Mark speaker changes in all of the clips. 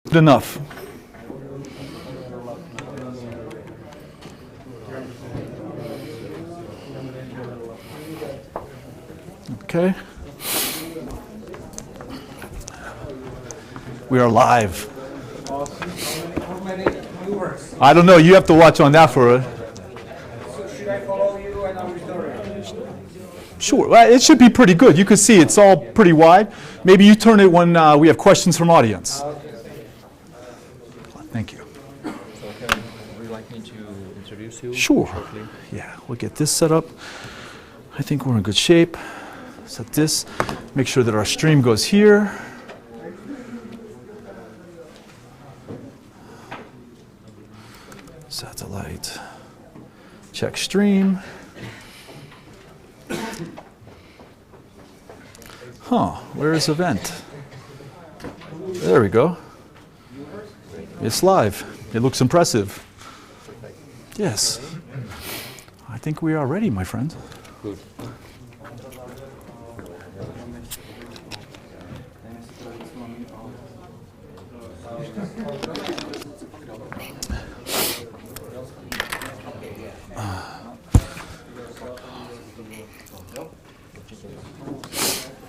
Speaker 1: Good enough. Okay. We are live.
Speaker 2: How many viewers?
Speaker 1: I don't know. You have to watch on that for it.
Speaker 2: So should I follow you and our story?
Speaker 1: Sure. Well, it should be pretty good. You can see it's all pretty wide. Maybe you turn it when we have questions from audience. Thank you.
Speaker 3: So Kevin, would you like me to introduce you
Speaker 1: Sure.
Speaker 3: shortly?
Speaker 1: Yeah, we'll get this set up. I think we're in good shape. Set this. Make sure that our stream goes here. Satellite. Check stream. Huh, where is event? There we go. It's live. It looks impressive. Yes. I think we are ready, my friend.
Speaker 3: Good.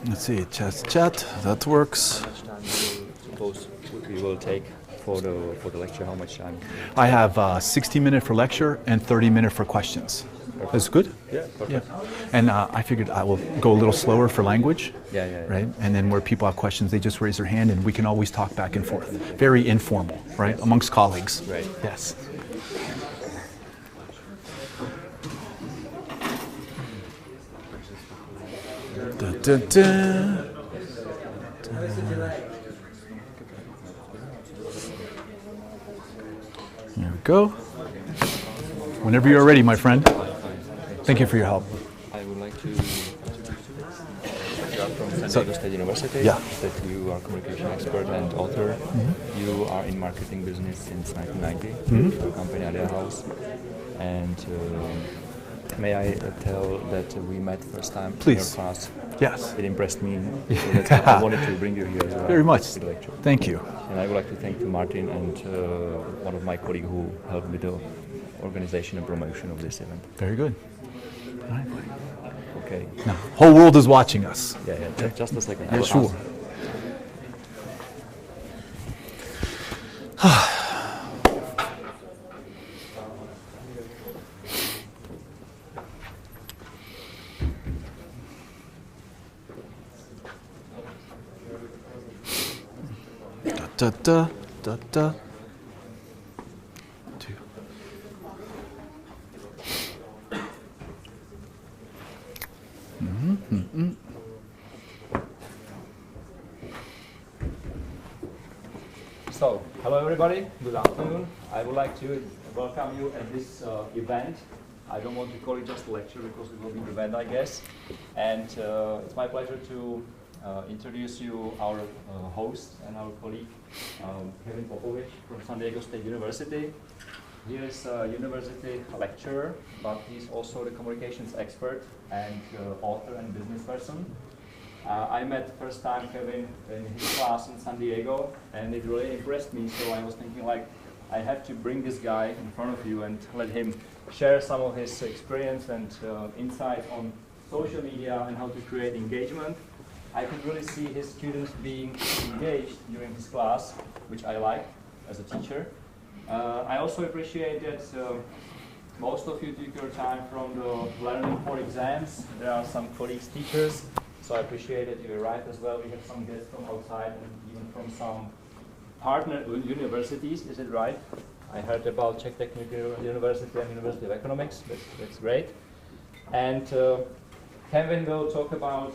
Speaker 1: Let's see, chat, that works.
Speaker 3: How much time do you suppose we will take for the lecture? How much time?
Speaker 1: I have 60-minute for lecture and 30-minute for questions. That's good?
Speaker 3: Yeah, perfect.
Speaker 1: And I figured I will go a little slower for language,
Speaker 3: Yeah.
Speaker 1: right? And then where people have questions, they just raise their hand and we can always talk back and forth. Very informal, right? Amongst colleagues.
Speaker 3: Right.
Speaker 1: Yes. Da, da, da. There we go. Whenever you're ready, my friend. Thank you for your help.
Speaker 3: I would like to introduce you. You are from San Diego State University.
Speaker 1: Yeah.
Speaker 3: That you are communication expert and author. You are in marketing business since 1990. Your company Idea House. And may I tell that we met first time in your
Speaker 1: Please.
Speaker 3: class?
Speaker 1: Yes.
Speaker 3: It impressed me. So that's why I wanted to bring you here as well.
Speaker 1: Very much.
Speaker 3: to the lecture.
Speaker 1: Thank you.
Speaker 3: And I would like to thank Martin and one of my colleagues who helped with the organization and promotion of this event.
Speaker 1: Very good. All right.
Speaker 3: Okay.
Speaker 1: Now, whole world is watching us.
Speaker 3: Yeah. Just a second. I
Speaker 1: Yeah,
Speaker 3: will
Speaker 1: sure. Da da da da. Two.
Speaker 3: So, hello everybody. Good afternoon. I would like to welcome you at this event. I don't want to call it just a lecture because it will be an event, I guess. And it's my pleasure to introduce you our host and our colleague, Kevin Popovich from San Diego State University. He is a university lecturer, but he's also the communications expert and author and business person. I met first time Kevin in his class in San Diego, and it really impressed me. So I was thinking, like, I have to bring this guy in front of you and let him share some of his experience and insight on social media and how to create engagement. I could really see his students being engaged during his class, which I like as a teacher. I also appreciate that most of you took your time from the learning for exams. There are some colleagues, teachers, so I appreciate that you arrived as well. We have some guests from outside and even from some partner universities, is it right? I heard about Czech Technical University and University of Economics, that's great. And Kevin will talk about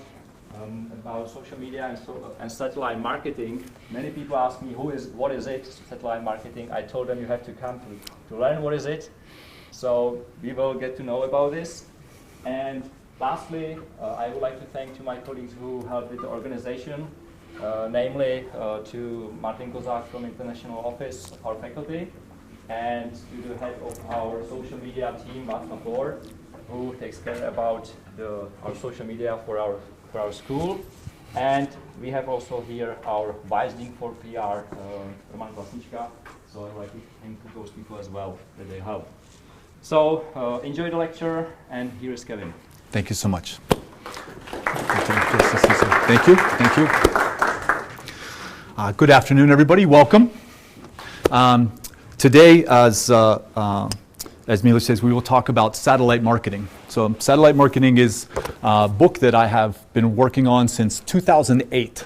Speaker 3: social media and satellite marketing. Many people ask me, what is it, satellite marketing? I told them you have to come to learn what is it. So we will get to know about this. And lastly, I would like to thank to my colleagues who helped with the organization, namely to Martin Kozák from International Office of our faculty, and to the head of our social media team, Václav Lor, who takes care about our social media for our school. And we have also here our Vice Dean for PR, Roman básnička. So I would like to thank those people as well that they help. So enjoy the lecture, and here is Kevin.
Speaker 1: Thank you so much. Thank you. Thank you. Good afternoon, everybody. Welcome. Today, as Mila says, we will talk about satellite marketing. So satellite marketing is a book that I have been working on since 2008.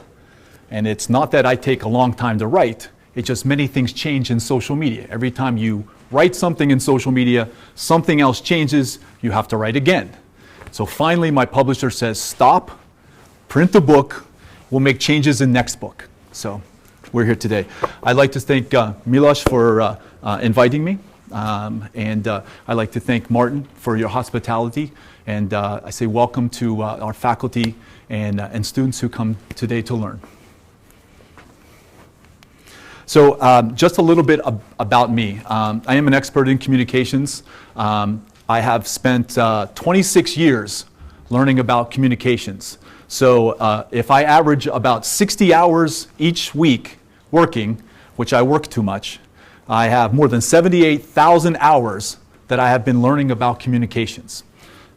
Speaker 1: And it's not that I take a long time to write, it's just many things change in social media. Every time you write something in social media, something else changes, you have to write again. So finally my publisher says, stop, print the book, we'll make changes in next book. So we're here today. I'd like to thank Miloš for inviting me. And I'd like to thank Martin for your hospitality. And I say welcome to our faculty and students who come today to learn. So just a little bit about me. I am an expert in communications. I have spent 26 years learning about communications. So if I average about 60 hours each week working, which I work too much, I have more than 78,000 hours that I have been learning about communications.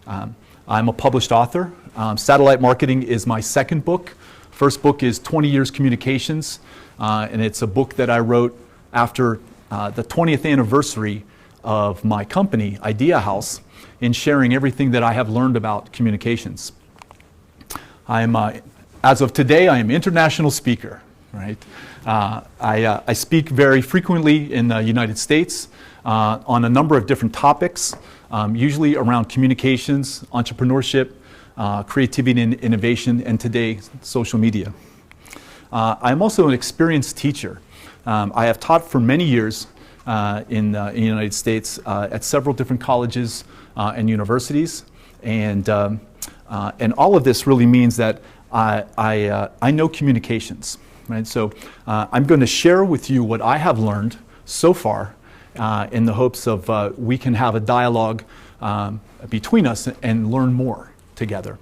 Speaker 1: I'm a published author. Satellite Marketing is my second book. First book is 20 Years Communications, and it's a book that I wrote after the 20th anniversary of my company, Idea House, in sharing everything that I have learned about communications. As of today, I am an international speaker, right? I speak very frequently in the United States on a number of different topics, usually around communications, entrepreneurship, creativity and innovation, and today, social media. I'm also an experienced teacher. I have taught for many years in the United States at several different colleges and universities, and all of this really means that I know communications. Right? So I'm going to share with you what I have learned so far in the hopes of we can have a dialogue between us and learn more together.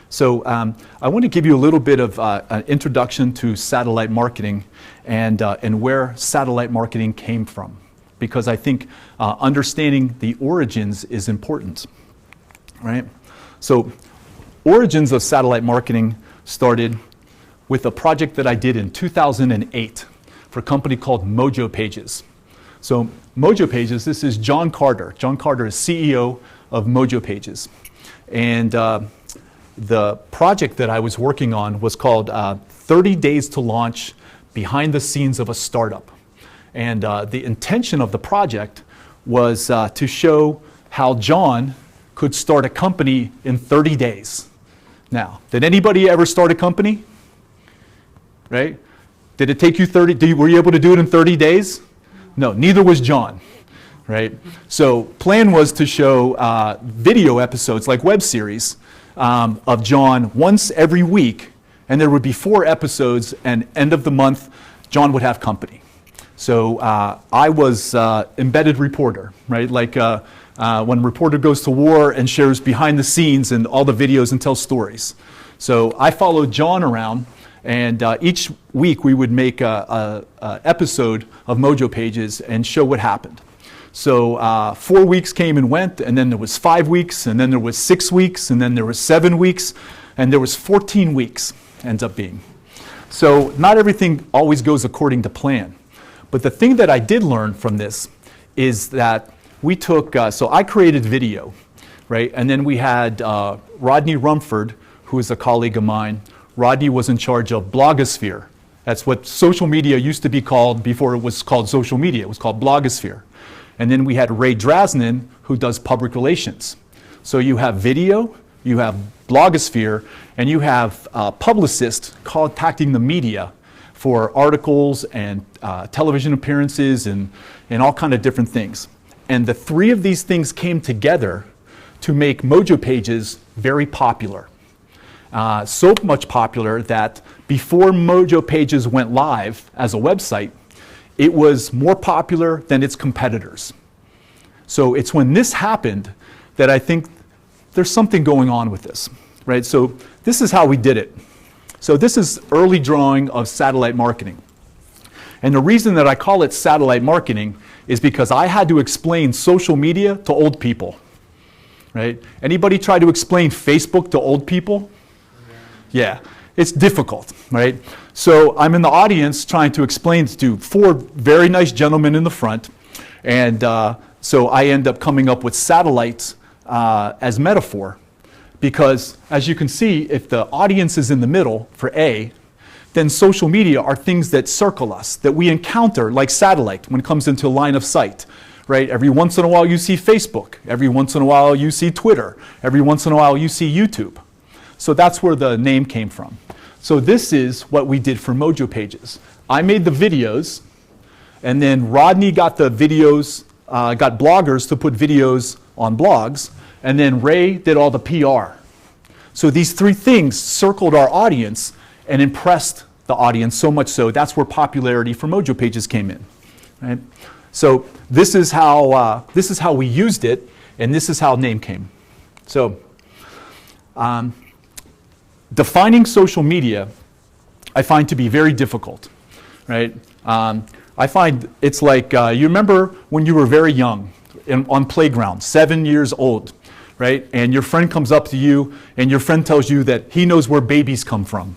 Speaker 1: So I want to give you a little bit of an introduction to satellite marketing and where satellite marketing came from, because I think understanding the origins is important. Right? So origins of satellite marketing started with a project that I did in 2008 for a company called Mojo Pages. So Mojo Pages, this is John Carter. John Carter is CEO of Mojo Pages. And the project that I was working on was called 30 Days to Launch Behind the Scenes of a Startup. And the intention of the project was to show how John could start a company in 30 days. Now, did anybody ever start a company? Right? Did it take you 30? Were you able to do it in 30 days? No, neither was John. Right? So plan was to show video episodes, like web series, of John once every week, and there would be 4 episodes, and end of the month, John would have company. So I was embedded reporter, right? Like when a reporter goes to war and shares behind the scenes and all the videos and tells stories. So I followed John around, and each week we would make a episode of Mojo Pages and show what happened. So 4 weeks came and went, and then there was 5 weeks, and then there was 6 weeks, and then there was 7 weeks, and there was 14 weeks, ends up being. So not everything always goes according to plan. But the thing that I did learn from this is that we took, so I created video, right? And then we had Rodney Rumford, who is a colleague of mine. Rodney was in charge of blogosphere. That's what social media used to be called before it was called social media. It was called blogosphere. And then we had Ray Drasnin, who does public relations. So you have video, you have blogosphere, and you have publicists contacting the media for articles and television appearances and all kind of different things. And the 3 of these things came together to make Mojo Pages very popular. So much popular that before Mojo Pages went live as a website, it was more popular than its competitors. So it's when this happened that I think there's something going on with this, right? So this is how we did it. So this is early drawing of satellite marketing. And the reason that I call it satellite marketing is because I had to explain social media to old people, right? Anybody try to explain Facebook to old people? Yeah, it's difficult, right? So I'm in the audience trying to explain to 4 very nice gentlemen in the front, and so I end up coming up with satellites as metaphor, because as you can see, if the audience is in the middle for A, then social media are things that circle us, that we encounter like satellite when it comes into line of sight, right? Every once in a while you see Facebook, every once in a while you see Twitter, every once in a while you see YouTube. So that's where the name came from. So this is what we did for Mojo Pages. I made the videos, and then Rodney got the videos, got bloggers to put videos on blogs, and then Ray did all the PR. So these 3 things circled our audience and impressed the audience so much so that's where popularity for Mojo Pages came in. Right? So this is how we used it, and this is how name came. So defining social media, I find to be very difficult. Right? I find it's like you remember when you were very young, on playground, 7 years old, right? And your friend comes up to you, and your friend tells you that he knows where babies come from.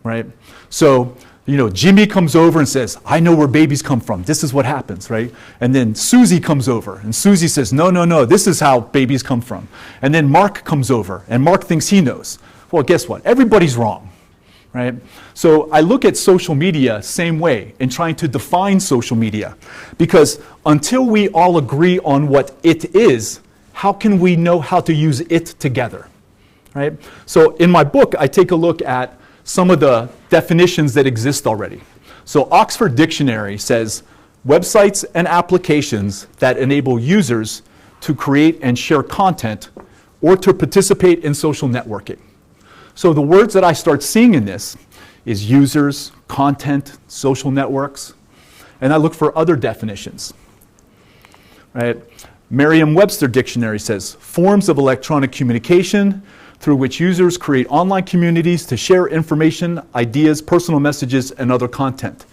Speaker 1: Right? So, Jimmy comes over and says, I know where babies come from. This is what happens, right? And then Susie comes over, and Susie says, no, this is how babies come from. And then Mark comes over, and Mark thinks he knows. Well, guess what? Everybody's wrong, right? So I look at social media same way in trying to define social media, because until we all agree on what it is, how can we know how to use it together, right? So in my book, I take a look at some of the definitions that exist already. So Oxford Dictionary says, websites and applications that enable users to create and share content or to participate in social networking. So the words that I start seeing in this is users, content, social networks, and I look for other definitions, right? Merriam-Webster Dictionary says, forms of electronic communication through which users create online communities to share information, ideas, personal messages, and other content.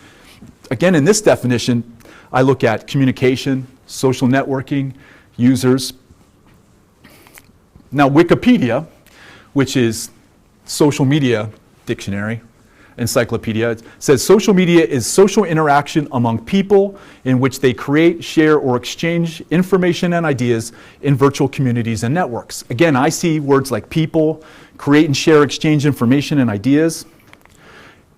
Speaker 1: Again, in this definition, I look at communication, social networking, users. Now, Wikipedia, which is social media dictionary, encyclopedia, says social media is social interaction among people in which they create, share, or exchange information and ideas in virtual communities and networks. Again, I see words like people, create and share, exchange information and ideas.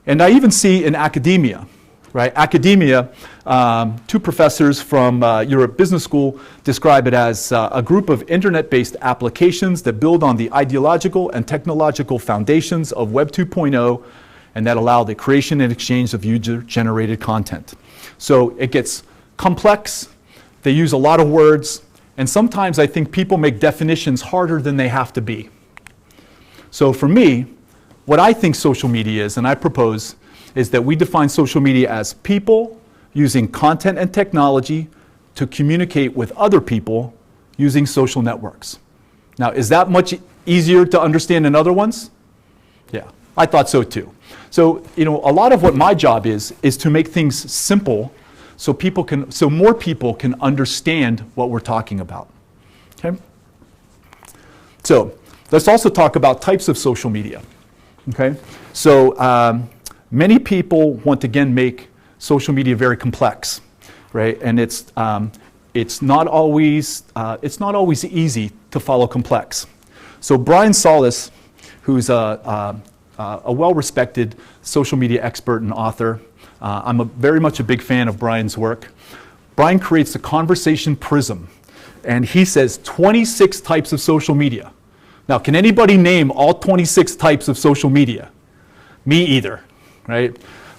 Speaker 1: And I even see in academia, right? Academia, 2 professors from Europe Business School describe it as a group of internet-based applications that build on the ideological and technological foundations of Web 2.0 and that allow the creation and exchange of user-generated content. So it gets complex, they use a lot of words, and sometimes I think people make definitions harder than they have to be. So for me, what I think social media is, and I propose, is that we define social media as people using content and technology to communicate with other people using social networks. Now, is that much easier to understand than other ones? Yeah, I thought so too. So, a lot of what my job is to make things simple so more people can understand what we're talking about. Okay? So, let's also talk about types of social media. Okay? So, many people want to again make social media very complex, right? And it's not always easy to follow complex. So Brian Solis, who's a well-respected social media expert and author, I'm very much a big fan of Brian's work. Brian creates the conversation prism, and he says 26 types of social media. Now, can anybody name all 26 types of social media? Me either, right?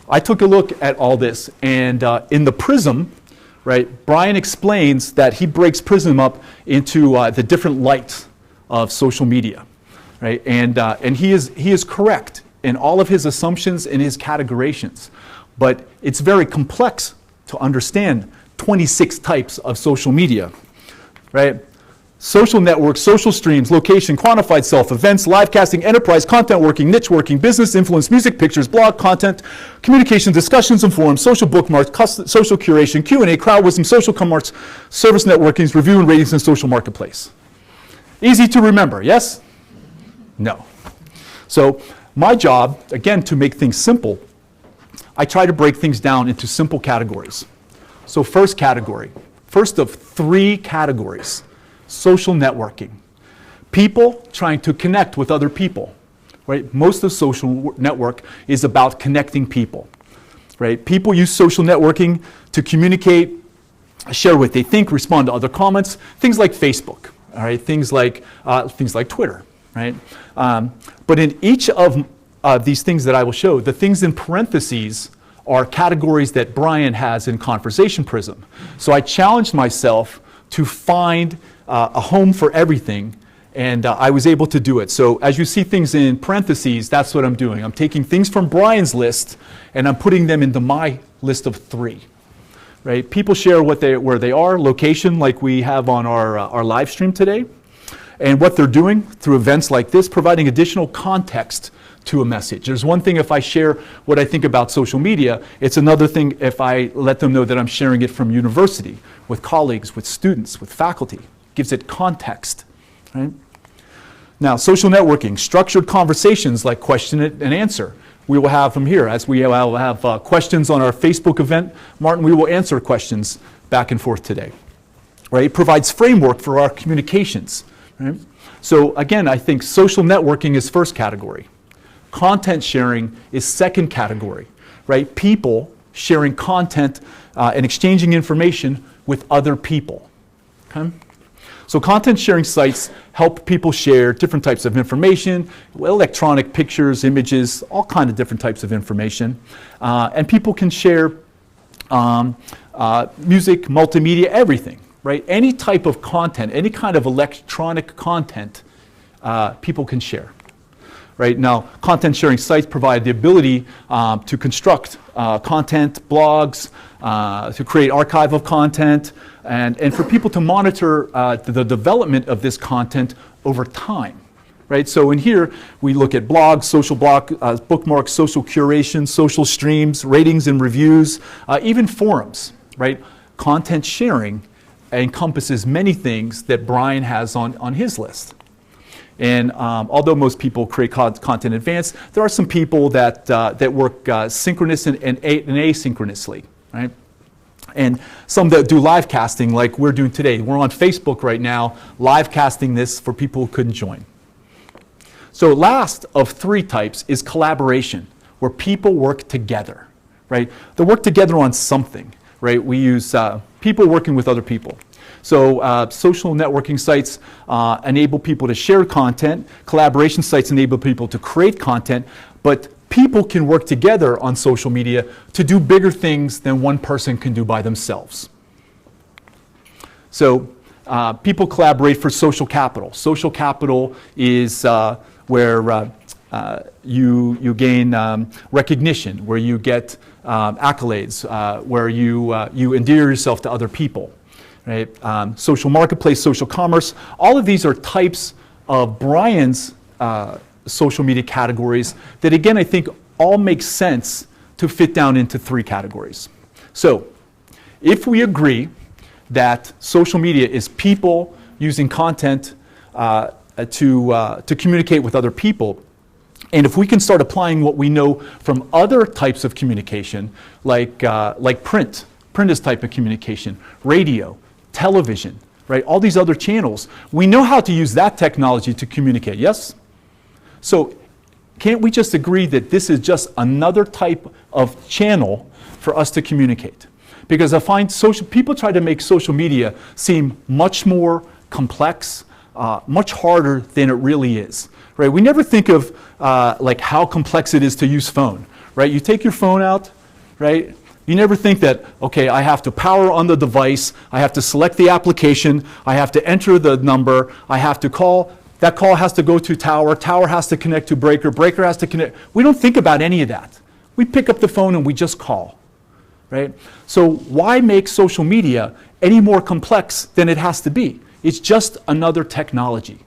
Speaker 1: I took a look at all this, and in the prism, right, Brian explains that he breaks prism up into the different lights of social media, right? And he is correct in all of his assumptions and his categorizations, but it's very complex to understand 26 types of social media, right? social networks, social streams, location, quantified self, events, live casting, enterprise, content working, niche working, business influence, music, pictures, blog, content, communication, discussions and forums, social bookmarks, social curation, Q&A, crowd wisdom, social commerce, service networkings, review and ratings, and social marketplace. Easy to remember, yes? No. So my job, again, to make things simple, I try to break things down into simple categories. So first category, first of 3 categories, social networking. People trying to connect with other people, right? Most of social network is about connecting people, right? People use social networking to communicate, share what they think, respond to other comments, things like Facebook, all right? Things like Twitter, right? But in each of these things that I will show, the things in parentheses are categories that Brian has in Conversation Prism. So I challenged myself to find a home for everything, and I was able to do it. So as you see things in parentheses, that's what I'm doing. I'm taking things from Brian's list, and I'm putting them into my list of 3. Right? People share where they are, location like we have on our live stream today, and what they're doing through events like this, providing additional context to a message. There's one thing if I share what I think about social media, it's another thing if I let them know that I'm sharing it from university, with colleagues, with students, with faculty. Gives it context, right? Now, social networking, structured conversations like question and answer. We will have them here. As we will have questions on our Facebook event, Martin, we will answer questions back and forth today, right? It provides framework for our communications, right? So again, I think social networking is first category. Content sharing is second category, right? People sharing content and exchanging information with other people, okay? So content sharing sites help people share different types of information, electronic pictures, images, all kinds of different types of information. And people can share music, multimedia, everything, right? Any type of content, any kind of electronic content, people can share. Right now, content sharing sites provide the ability to construct content, blogs, to create archive of content, and for people to monitor the development of this content over time. Right? So in here, we look at blogs, social bookmarks, social curation, social streams, ratings and reviews, even forums. Right? Content sharing encompasses many things that Brian has on his list. And although most people create content in advance, there are some people that work synchronous and asynchronously, right? And some that do live casting like we're doing today. We're on Facebook right now, live casting this for people who couldn't join. So last of 3 types is collaboration, where people work together, right? They work together on something, right? We use people working with other people. So social networking sites enable people to share content. Collaboration sites enable people to create content. But people can work together on social media to do bigger things than one person can do by themselves. So people collaborate for social capital. Social capital is where you gain recognition, where you get accolades, where you endear yourself to other people. Right? Social marketplace, social commerce, all of these are types of Brian's social media categories that, again, I think all make sense to fit down into 3 categories. So if we agree that social media is people using content to communicate with other people, and if we can start applying what we know from other types of communication, like print is type of communication, radio, television, right? All these other channels. We know how to use that technology to communicate, yes? So can't we just agree that this is just another type of channel for us to communicate? Because I find people try to make social media seem much more complex, much harder than it really is, right? We never think of like how complex it is to use phone, right? You take your phone out, right? You never think that, okay, I have to power on the device, I have to select the application, I have to enter the number, I have to call, that call has to go to tower, tower has to connect to breaker, breaker has to connect. We don't think about any of that. We pick up the phone and we just call, right? So why make social media any more complex than it has to be? It's just another technology,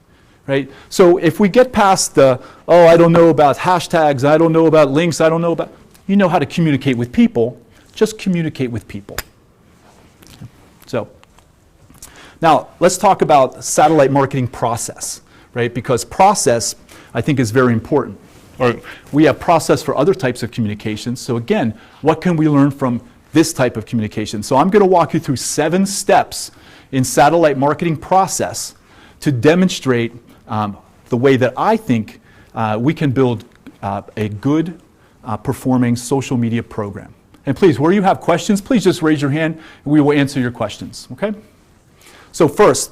Speaker 1: right? So if we get past the, oh, I don't know about hashtags, I don't know about links, I don't know about, you know how to communicate with people, just communicate with people. So now let's talk about satellite marketing process, right? Because process, I think, is very important. Or we have process for other types of communications. So again, what can we learn from this type of communication? So I'm going to walk you through 7 steps in satellite marketing process to demonstrate the way that I think we can build a good performing social media program. And please, where you have questions, please just raise your hand and we will answer your questions, okay? So first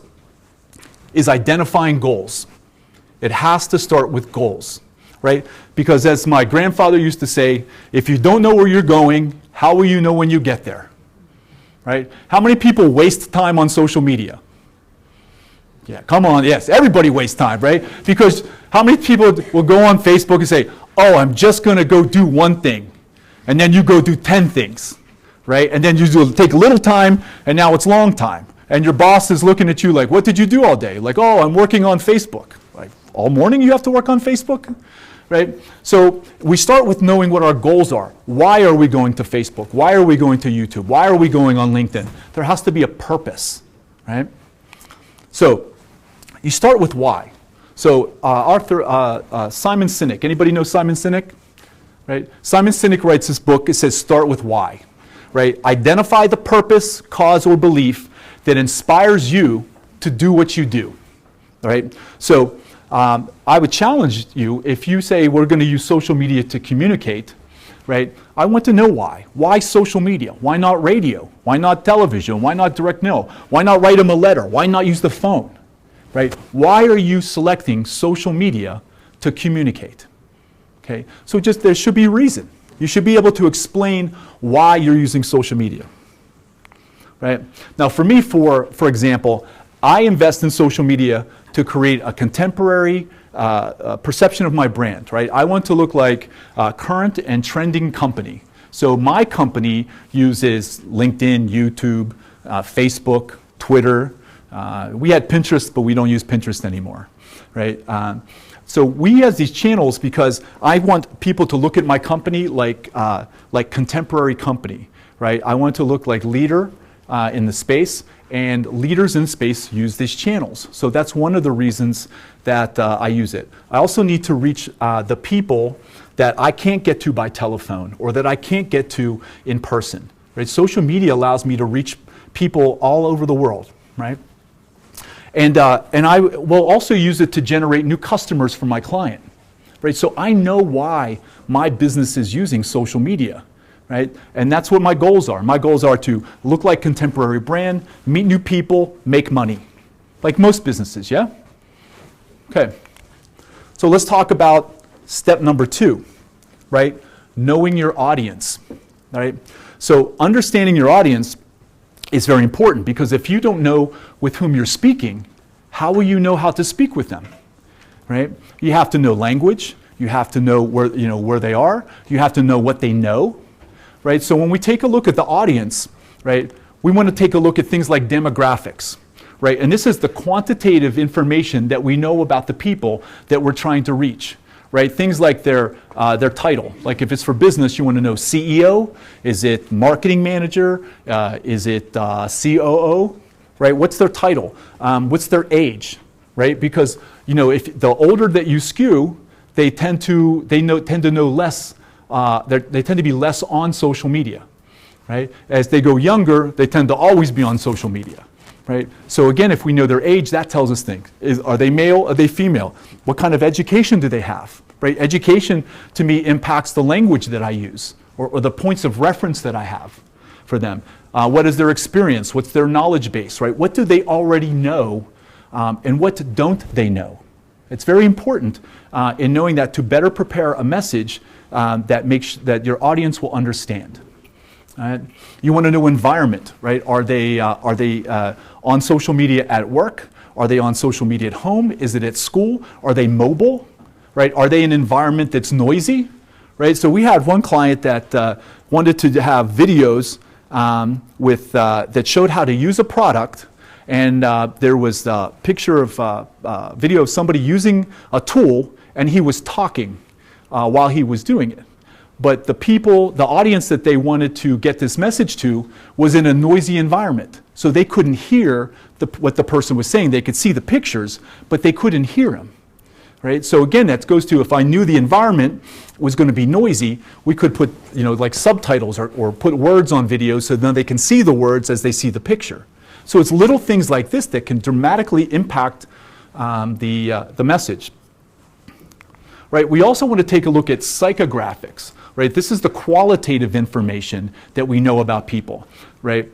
Speaker 1: is identifying goals. It has to start with goals, right? Because as my grandfather used to say, if you don't know where you're going, how will you know when you get there, right? How many people waste time on social media? Yeah, come on, yes, everybody wastes time, right? Because how many people will go on Facebook and say, oh, I'm just going to go do one thing, and then you go do 10 things, right? And then you take little time, and now it's long time. And your boss is looking at you like, what did you do all day? Like, oh, I'm working on Facebook. Like, all morning you have to work on Facebook? Right? So we start with knowing what our goals are. Why are we going to Facebook? Why are we going to YouTube? Why are we going on LinkedIn? There has to be a purpose, right? So you start with why. So Simon Sinek, anybody know Simon Sinek? Right? Simon Sinek writes this book, it says start with why. Right? Identify the purpose, cause, or belief that inspires you to do what you do. Right? So I would challenge you, if you say we're going to use social media to communicate, right? I want to know why. Why social media? Why not radio? Why not television? Why not direct mail? Why not write them a letter? Why not use the phone? Right? Why are you selecting social media to communicate? Okay? So just there should be a reason. You should be able to explain why you're using social media. Right? Now for me, for example, I invest in social media to create a contemporary perception of my brand, right? I want to look like a current and trending company. So my company uses LinkedIn, YouTube, Facebook, Twitter. We had Pinterest, but we don't use Pinterest anymore, right? So we have these channels because I want people to look at my company like contemporary company, right? I want to look like leader in the space, and leaders in space use these channels. So that's one of the reasons that I use it. I also need to reach the people that I can't get to by telephone or that I can't get to in person. Right? Social media allows me to reach people all over the world, right? And I will also use it to generate new customers for my client, right? So I know why my business is using social media. Right? And that's what my goals are. My goals are to look like contemporary brand, meet new people, make money. Like most businesses, yeah? Okay. So let's talk about step number 2, right? Knowing your audience, right? So understanding your audience is very important because if you don't know with whom you're speaking, how will you know how to speak with them, right? You have to know language. You have to know where they are. You have to know what they know. Right? So when we take a look at the audience, right, we want to take a look at things like demographics, right? And this is the quantitative information that we know about the people that we're trying to reach, right? Things like their title. Like if it's for business, you want to know CEO, is it marketing manager, is it COO, right? What's their title? What's their age, right? Because if the older that you skew, they tend to know less. They tend to be less on social media, right? As they go younger, they tend to always be on social media, right? So again, if we know their age, that tells us things. Are they male? Are they female? What kind of education do they have, right? Education, to me, impacts the language that I use or the points of reference that I have for them. What is their experience? What's their knowledge base, right? What do they already know and what don't they know? It's very important in knowing that to better prepare a message that your audience will understand. You want to know environment, right? Are they on social media at work? Are they on social media at home? Is it at school? Are they mobile, right? Are they in an environment that's noisy, right? So we had one client that wanted to have videos that showed how to use a product and there was a picture of video of somebody using a tool, and he was talking while he was doing it. But the audience that they wanted to get this message to was in a noisy environment. So they couldn't hear what the person was saying. They could see the pictures, but they couldn't hear him. Right? So again, that goes to, if I knew the environment was going to be noisy, we could put like subtitles or put words on videos so then they can see the words as they see the picture. So it's little things like this that can dramatically impact the message. Right? We also want to take a look at psychographics. Right? This is the qualitative information that we know about people. Right?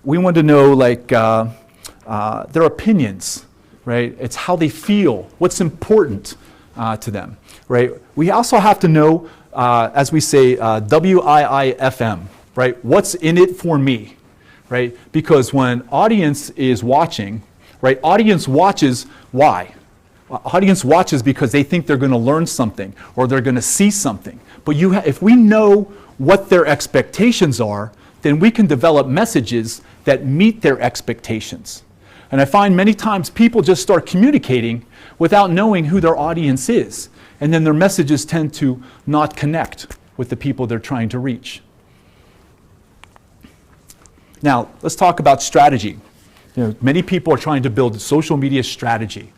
Speaker 1: We want to know like their opinions. Right? It's how they feel, what's important to them. Right? We also have to know, as we say, WIIFM. Right? What's in it for me? Right? Because when audience is watching, right? Audience watches why? Audience watches because they think they're going to learn something or they're going to see something. But if we know what their expectations are, then we can develop messages that meet their expectations. And I find many times people just start communicating without knowing who their audience is. And then their messages tend to not connect with the people they're trying to reach. Now, let's talk about strategy. Many people are trying to build a social media strategy.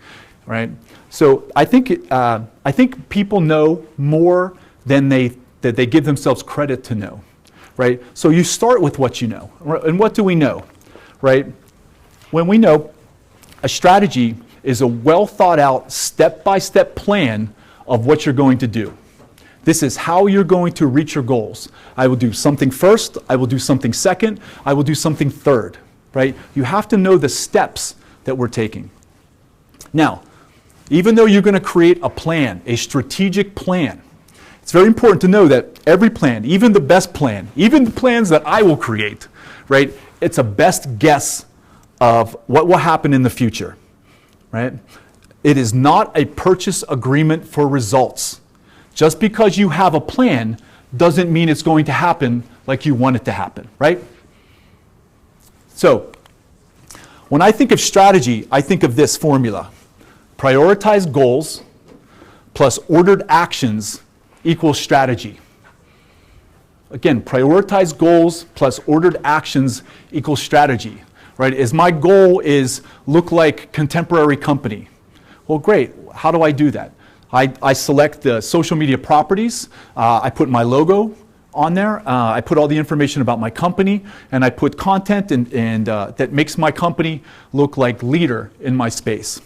Speaker 1: Right? So I think people know more than they give themselves credit to know. Right? So you start with what you know. And what do we know? Right? When we know a strategy is a well thought out step-by-step plan of what you're going to do. This is how you're going to reach your goals. I will do something first, I will do something second, I will do something third. Right? You have to know the steps that we're taking. Now, even though you're going to create a plan, a strategic plan, it's very important to know that every plan, even the best plan, even the plans that I will create, right, it's a best guess of what will happen in the future. Right? It is not a purchase agreement for results. Just because you have a plan doesn't mean it's going to happen like you want it to happen. Right? So, when I think of strategy, I think of this formula. Prioritize goals plus ordered actions equals strategy. Again, prioritize goals plus ordered actions equals strategy. Right? As my goal is look like contemporary company. Well, great. How do I do that? I select the social media properties. I put my logo on there. I put all the information about my company, and I put content and that makes my company look like leader in my space.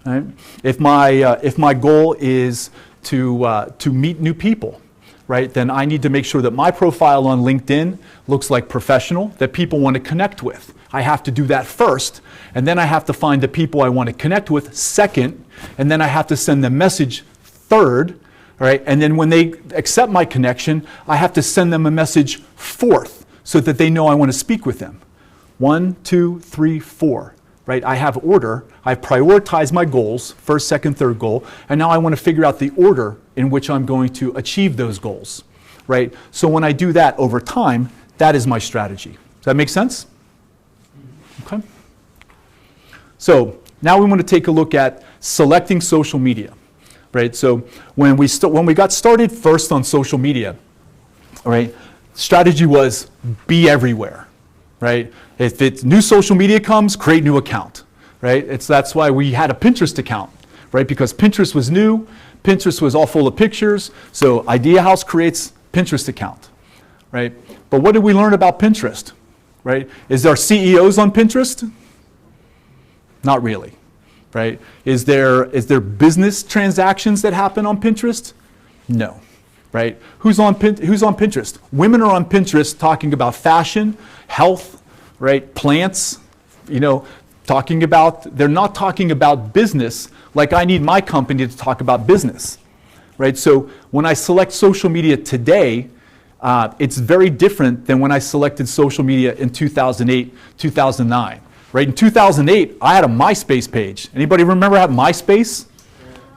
Speaker 1: Right? If my goal is to meet new people, right, then I need to make sure that my profile on LinkedIn looks like professional, that people want to connect with. I have to do that first, and then I have to find the people I want to connect with second, and then I have to send them message third, right? And then when they accept my connection, I have to send them a message fourth so that they know I want to speak with them. 1, 2, 3, 4. Right? I have order. I prioritize my goals, first, second, third goal, and now I want to figure out the order in which I'm going to achieve those goals. Right? So when I do that over time, that is my strategy. Does that make sense? Okay. So now we want to take a look at selecting social media. Right? So when we got started first on social media, right, strategy was be everywhere. Right? If it's new social media comes, create new account. Right? That's why we had a Pinterest account. Right? Because Pinterest was new, Pinterest was all full of pictures, so Idea House creates Pinterest account. Right? But what did we learn about Pinterest? Right? Is there CEOs on Pinterest? Not really. Right? Is there business transactions that happen on Pinterest? No. Right? Who's on Pinterest? Women are on Pinterest talking about fashion, health, right? Plants, they're not talking about business like I need my company to talk about business. Right? So when I select social media today, it's very different than when I selected social media in 2008, 2009. Right? In 2008, I had a MySpace page. Anybody remember I had MySpace?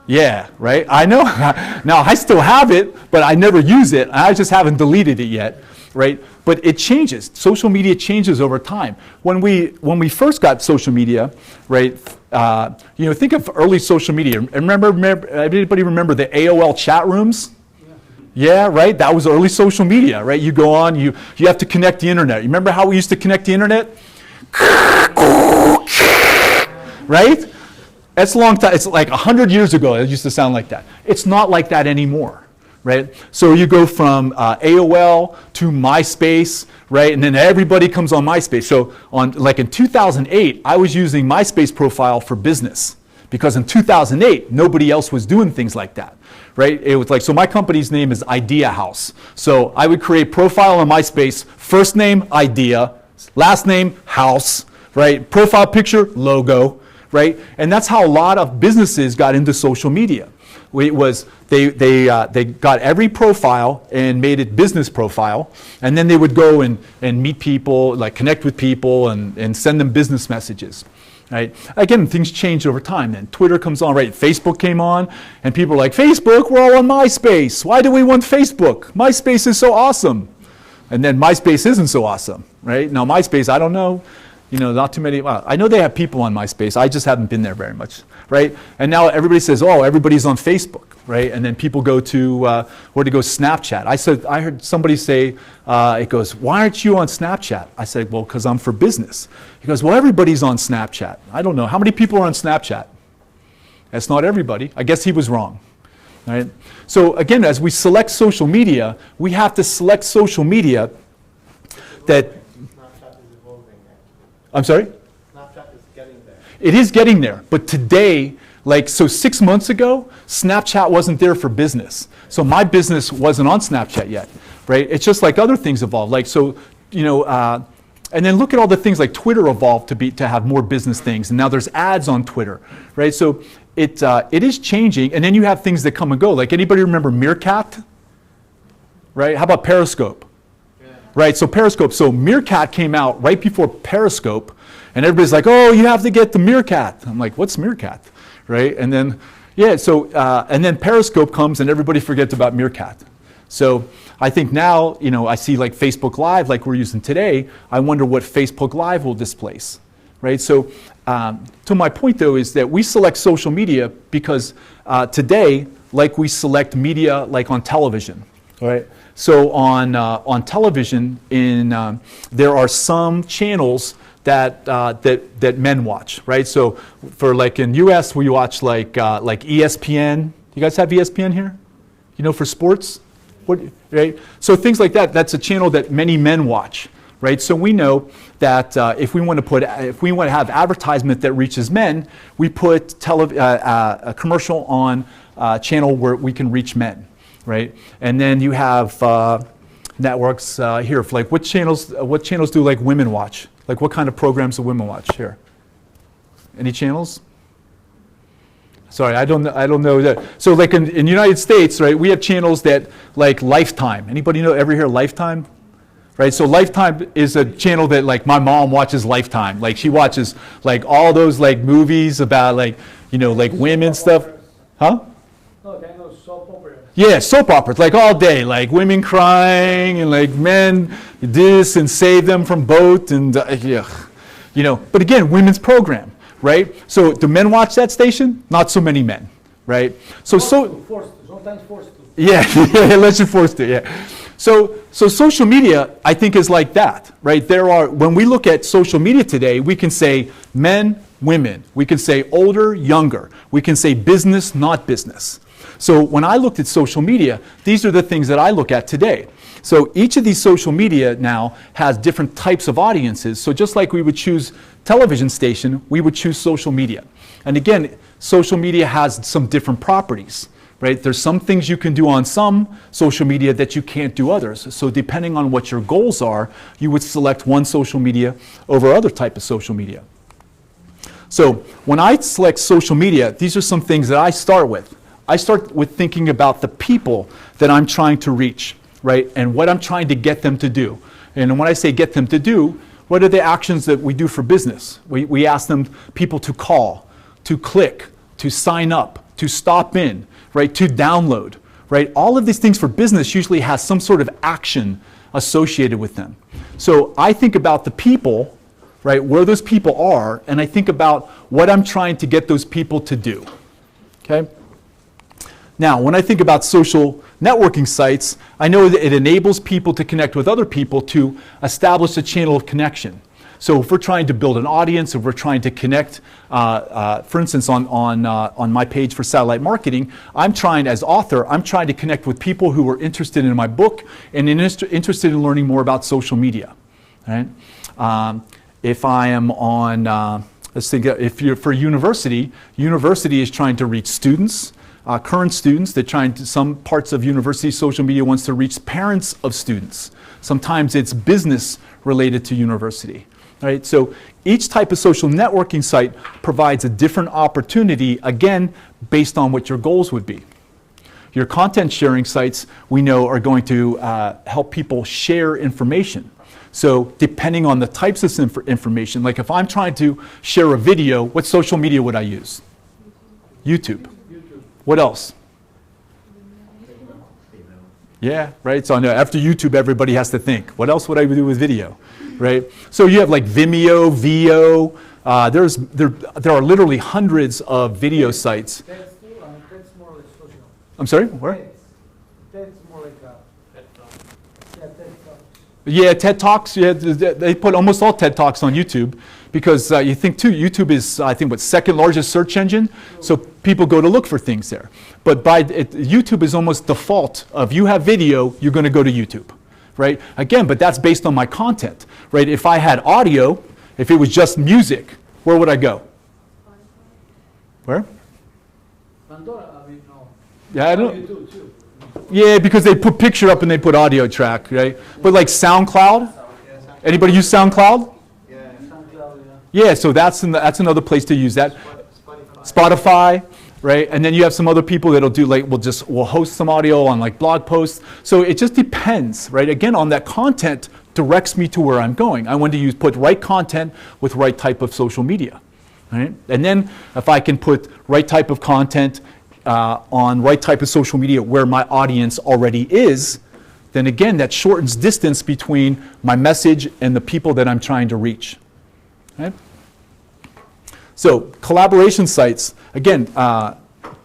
Speaker 1: Yeah, right? I know. Now, I still have it, but I never use it. I just haven't deleted it yet. right? But it changes. Social media changes over time. When we first got social media, right? Think of early social media. Remember, everybody remember the AOL chat rooms? Yeah, right? That was early social media, right? You go on, you have to connect the internet. You remember how we used to connect the internet? Right? That's a long time. It's like 100 years ago it used to sound like that. It's not like that anymore, right? So you go from AOL to MySpace, right? And then everybody comes on MySpace. So in 2008, I was using MySpace profile for business because in 2008, nobody else was doing things like that, right? It was like, so my company's name is Idea House. So I would create profile on MySpace, first name, Idea, last name, House, right? Profile picture, logo, right? And that's how a lot of businesses got into social media. They got every profile and made it business profile, and then they would go and meet people, like connect with people and send them business messages. Right? Again, things change over time. Then Twitter comes on, right? Facebook came on, and people are like, Facebook, we're all on MySpace. Why do we want Facebook? MySpace is so awesome. And then MySpace isn't so awesome, right? Now MySpace, I don't know, not too many. Well, I know they have people on MySpace. I just haven't been there very much, right? And now everybody says, oh, everybody's on Facebook, right? And then people go to Snapchat. I heard somebody say, it goes, why aren't you on Snapchat? I said, well, because I'm for business. He goes, well, everybody's on Snapchat. I don't know. How many people are on Snapchat? That's not everybody. I guess he was wrong, right? So again, as we select social media, we have to select social media that...
Speaker 4: Snapchat is evolving.
Speaker 1: I'm sorry?
Speaker 4: Snapchat is getting there.
Speaker 1: It is getting there, but today, 6 months ago, Snapchat wasn't there for business. So my business wasn't on Snapchat yet, right? It's just like other things evolve. And then look at all the things like Twitter evolved to have more business things, and now there's ads on Twitter, right? So it is changing, and then you have things that come and go. Like anybody remember Meerkat? Right? How about Periscope? Yeah. Right, so Periscope. So Meerkat came out right before Periscope, and everybody's like, oh, you have to get the Meerkat. I'm like, what's Meerkat? Right? And then, and then Periscope comes and everybody forgets about Meerkat. So I think now, I see like Facebook Live like we're using today. I wonder what Facebook Live will displace, right? So to my point though is that we select social media because today, like we select media like on television, right? So on television, there are some channels that men watch, right? So for like in US, we watch like ESPN. You guys have ESPN here? For sports? Right? So things like that, that's a channel that many men watch, right? So we know that if we want to have advertisement that reaches men, we put a commercial on a channel where we can reach men, right? And then you have networks here. Like what channels do like women watch? Like what kind of programs do women watch here? Any channels? Sorry, I don't know that. So like in the United States, right, we have channels that like Lifetime. Anybody ever hear Lifetime? Right, so Lifetime is a channel that like my mom watches Lifetime. Like she watches like all those like movies about like women stuff. Huh?
Speaker 2: No, kind of soap opera.
Speaker 1: Yeah, soap operas, like all day, like women crying and like men this and save them from boat and but again, women's program. Right? So do men watch that station? Not so many men, right?
Speaker 2: Sometimes forced to.
Speaker 1: Yeah, unless you're forced to, yeah. So social media, I think, is like that, right? When we look at social media today, we can say men, women. We can say older, younger. We can say business, not business. So when I looked at social media, these are the things that I look at today. So each of these social media now has different types of audiences. So just like we would choose television station, we would choose social media. And again, social media has some different properties, right? There's some things you can do on some social media that you can't do others. So depending on what your goals are, you would select one social media over other type of social media. So when I select social media, these are some things that I start with. I start with thinking about the people that I'm trying to reach, right? And what I'm trying to get them to do. And when I say get them to do, what are the actions that we do for business? We ask people to call, to click, to sign up, to stop in, right? To download, right? All of these things for business usually has some sort of action associated with them. So I think about the people, right, where those people are, and I think about what I'm trying to get those people to do. Okay? Now, when I think about social networking sites, I know that it enables people to connect with other people to establish a channel of connection. So if we're trying to build an audience, if we're trying to connect, for instance, on my page for satellite marketing, I'm trying, as author, I'm trying to connect with people who are interested in my book and interested in learning more about social media. Right? If I am on, let's think, if you're for university is trying to reach students, current students. They're trying to, some parts of university social media wants to reach parents of students. Sometimes it's business related to university. Right? So each type of social networking site provides a different opportunity, again, based on what your goals would be. Your content sharing sites, we know, are going to help people share information. So depending on the types of information, like if I'm trying to share a video, what social media would I use? YouTube. What else? Yeah, right? So I know after YouTube, everybody has to think, what else would I do with video? Right? So you have like Vimeo, Veo. There are literally hundreds of video sites.
Speaker 2: That's more like social.
Speaker 1: I'm sorry, where?
Speaker 2: That's more like
Speaker 1: Yeah, TED Talks. Yeah, they put almost all TED Talks on YouTube because you think too, YouTube is, I think, what, second largest search engine. So people go to look for things there. But YouTube is almost default of you have video, you're going to go to YouTube, right? Again, but that's based on my content, right? If I had audio, if it was just music, where would I go? Where?
Speaker 2: Pandora, I mean, no.
Speaker 1: Yeah, I don't.
Speaker 2: YouTube too.
Speaker 1: Yeah, because they put picture up and they put audio track, right? But like SoundCloud, anybody use SoundCloud?
Speaker 2: SoundCloud,
Speaker 1: Yeah, so that's another place to use that. Spotify, right? And then you have some other people that'll do like will host some audio on like blog posts. So it just depends, right? Again, on that content directs me to where I'm going. I want to put right content with right type of social media, right? And then if I can put right type of content on right type of social media where my audience already is, then again, that shortens distance between my message and the people that I'm trying to reach. Right? So collaboration sites, again,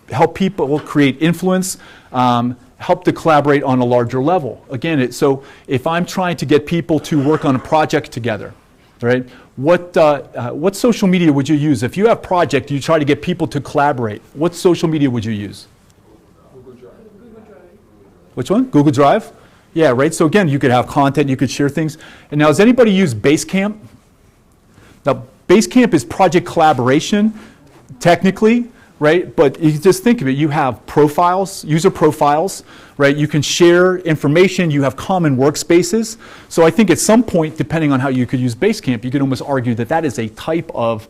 Speaker 1: help people create influence, help to collaborate on a larger level. Again, so if I'm trying to get people to work on a project together, right? What social media would you use? If you have a project, you try to get people to collaborate. What social media would you use?
Speaker 2: Google Drive.
Speaker 1: Which one? Google Drive? Yeah, right? So again, you could have content, you could share things. And now, does anybody use Basecamp? Now, Basecamp is project collaboration, technically, right? But you just think of it, you have profiles, user profiles, right? You can share information, you have common workspaces. So I think at some point, depending on how you could use Basecamp, you could almost argue that that is a type of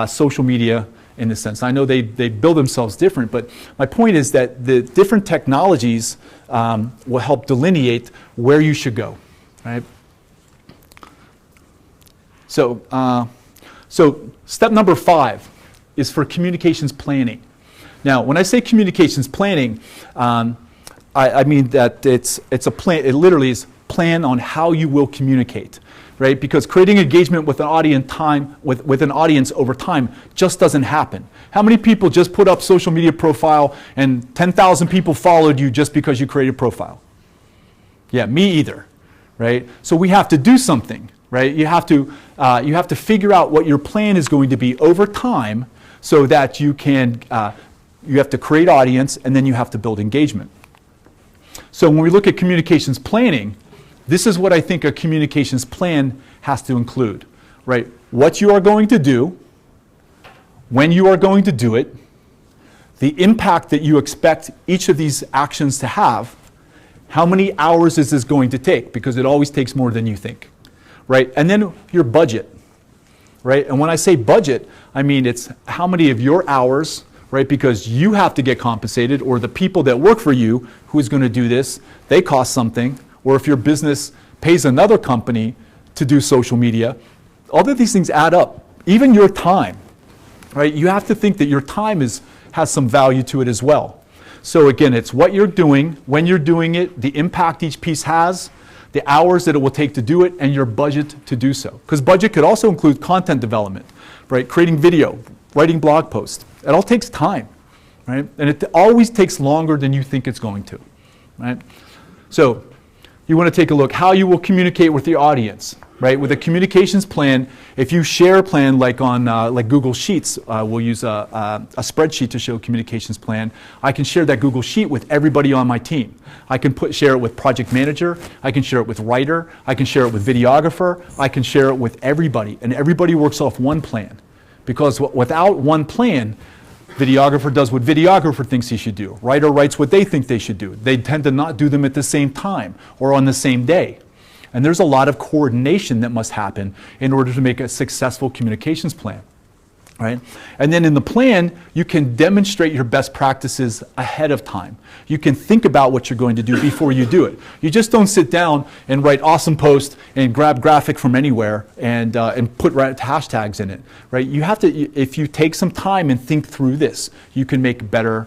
Speaker 1: social media in a sense. I know they build themselves different, but my point is that the different technologies will help delineate where you should go, right? So step number 5 is for communications planning. Now, when I say communications planning, I mean that it's a plan. It literally is plan on how you will communicate, right? Because creating engagement with an audience over time just doesn't happen. How many people just put up social media profile and 10,000 people followed you just because you created a profile? Yeah, me either, right? So we have to do something, right? You have to figure out what your plan is going to be over time, so that you can, you have to create audience and then you have to build engagement. So when we look at communications planning, this is what I think a communications plan has to include, right? What you are going to do, when you are going to do it, the impact that you expect each of these actions to have, how many hours is this going to take? Because it always takes more than you think, right? And then your budget. Right? And when I say budget, I mean it's how many of your hours, right? Because you have to get compensated, or the people that work for you, who's going to do this, they cost something. Or if your business pays another company to do social media, all of these things add up. Even your time, right? You have to think that your time has some value to it as well. So again, it's what you're doing, when you're doing it, the impact each piece has, the hours that it will take to do it, and your budget to do so. Because budget could also include content development, right? Creating video, writing blog posts. It all takes time, right? And it always takes longer than you think it's going to, right? So you want to take a look how you will communicate with your audience, right? With a communications plan, if you share a plan like on like Google Sheets, we'll use a spreadsheet to show communications plan. I can share that Google Sheet with everybody on my team. I can share it with project manager. I can share it with writer. I can share it with videographer. I can share it with everybody, and everybody works off one plan. Because without one plan, videographer does what videographer thinks he should do. Writer writes what they think they should do. They tend to not do them at the same time or on the same day. And there's a lot of coordination that must happen in order to make a successful communications plan, right? And then in the plan, you can demonstrate your best practices ahead of time. You can think about what you're going to do before you do it. You just don't sit down and write awesome post and grab graphic from anywhere and put hashtags in it, right? You have to, if you take some time and think through this, you can make a better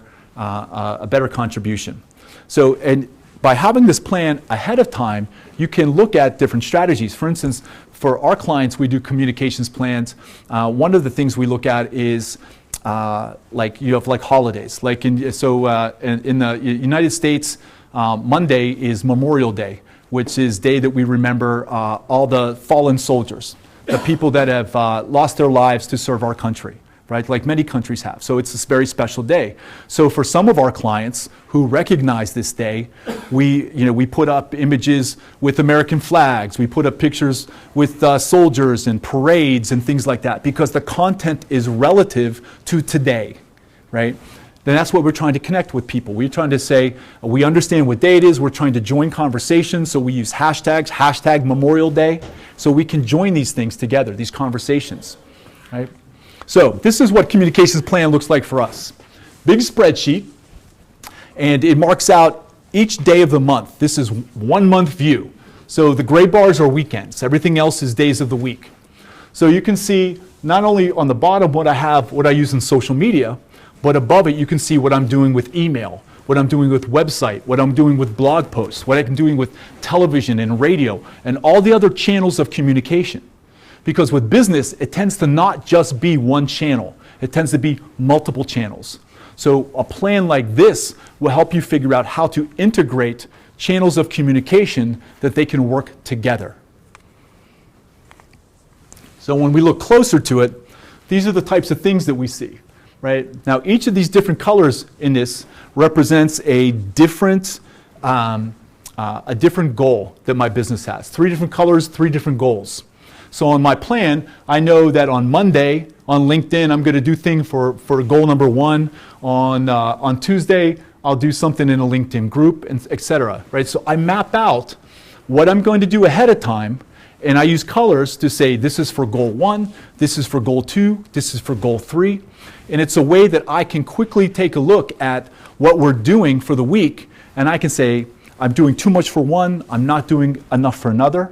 Speaker 1: contribution. So, and by having this plan ahead of time, you can look at different strategies. For instance, for our clients, we do communications plans. One of the things we look at is like you have like holidays. Like in the United States, Monday is Memorial Day, which is day that we remember all the fallen soldiers, the people that have lost their lives to serve our country. Right, like many countries have. So it's this very special day. So for some of our clients who recognize this day, we put up images with American flags. We put up pictures with soldiers and parades and things like that because the content is relative to today, right? Then that's what we're trying to connect with people. We're trying to say, we understand what day it is. We're trying to join conversations. So we use hashtags, hashtag Memorial Day. So we can join these things together, these conversations, right? So this is what communications plan looks like for us. Big spreadsheet, and it marks out each day of the month. This is 1 month view. So the gray bars are weekends. Everything else is days of the week. So you can see not only on the bottom what I use in social media, but above it you can see what I'm doing with email, what I'm doing with website, what I'm doing with blog posts, what I'm doing with television and radio, and all the other channels of communication. Because with business, it tends to not just be one channel. It tends to be multiple channels. So a plan like this will help you figure out how to integrate channels of communication that they can work together. So when we look closer to it, these are the types of things that we see, right? Now each of these different colors in this represents a different goal that my business has. 3 different colors, 3 different goals. So on my plan, I know that on Monday on LinkedIn, I'm going to do thing for goal number 1. On Tuesday, I'll do something in a LinkedIn group, and etc. Right? So I map out what I'm going to do ahead of time, and I use colors to say this is for goal 1, this is for goal 2, this is for goal 3, and it's a way that I can quickly take a look at what we're doing for the week, and I can say I'm doing too much for one, I'm not doing enough for another.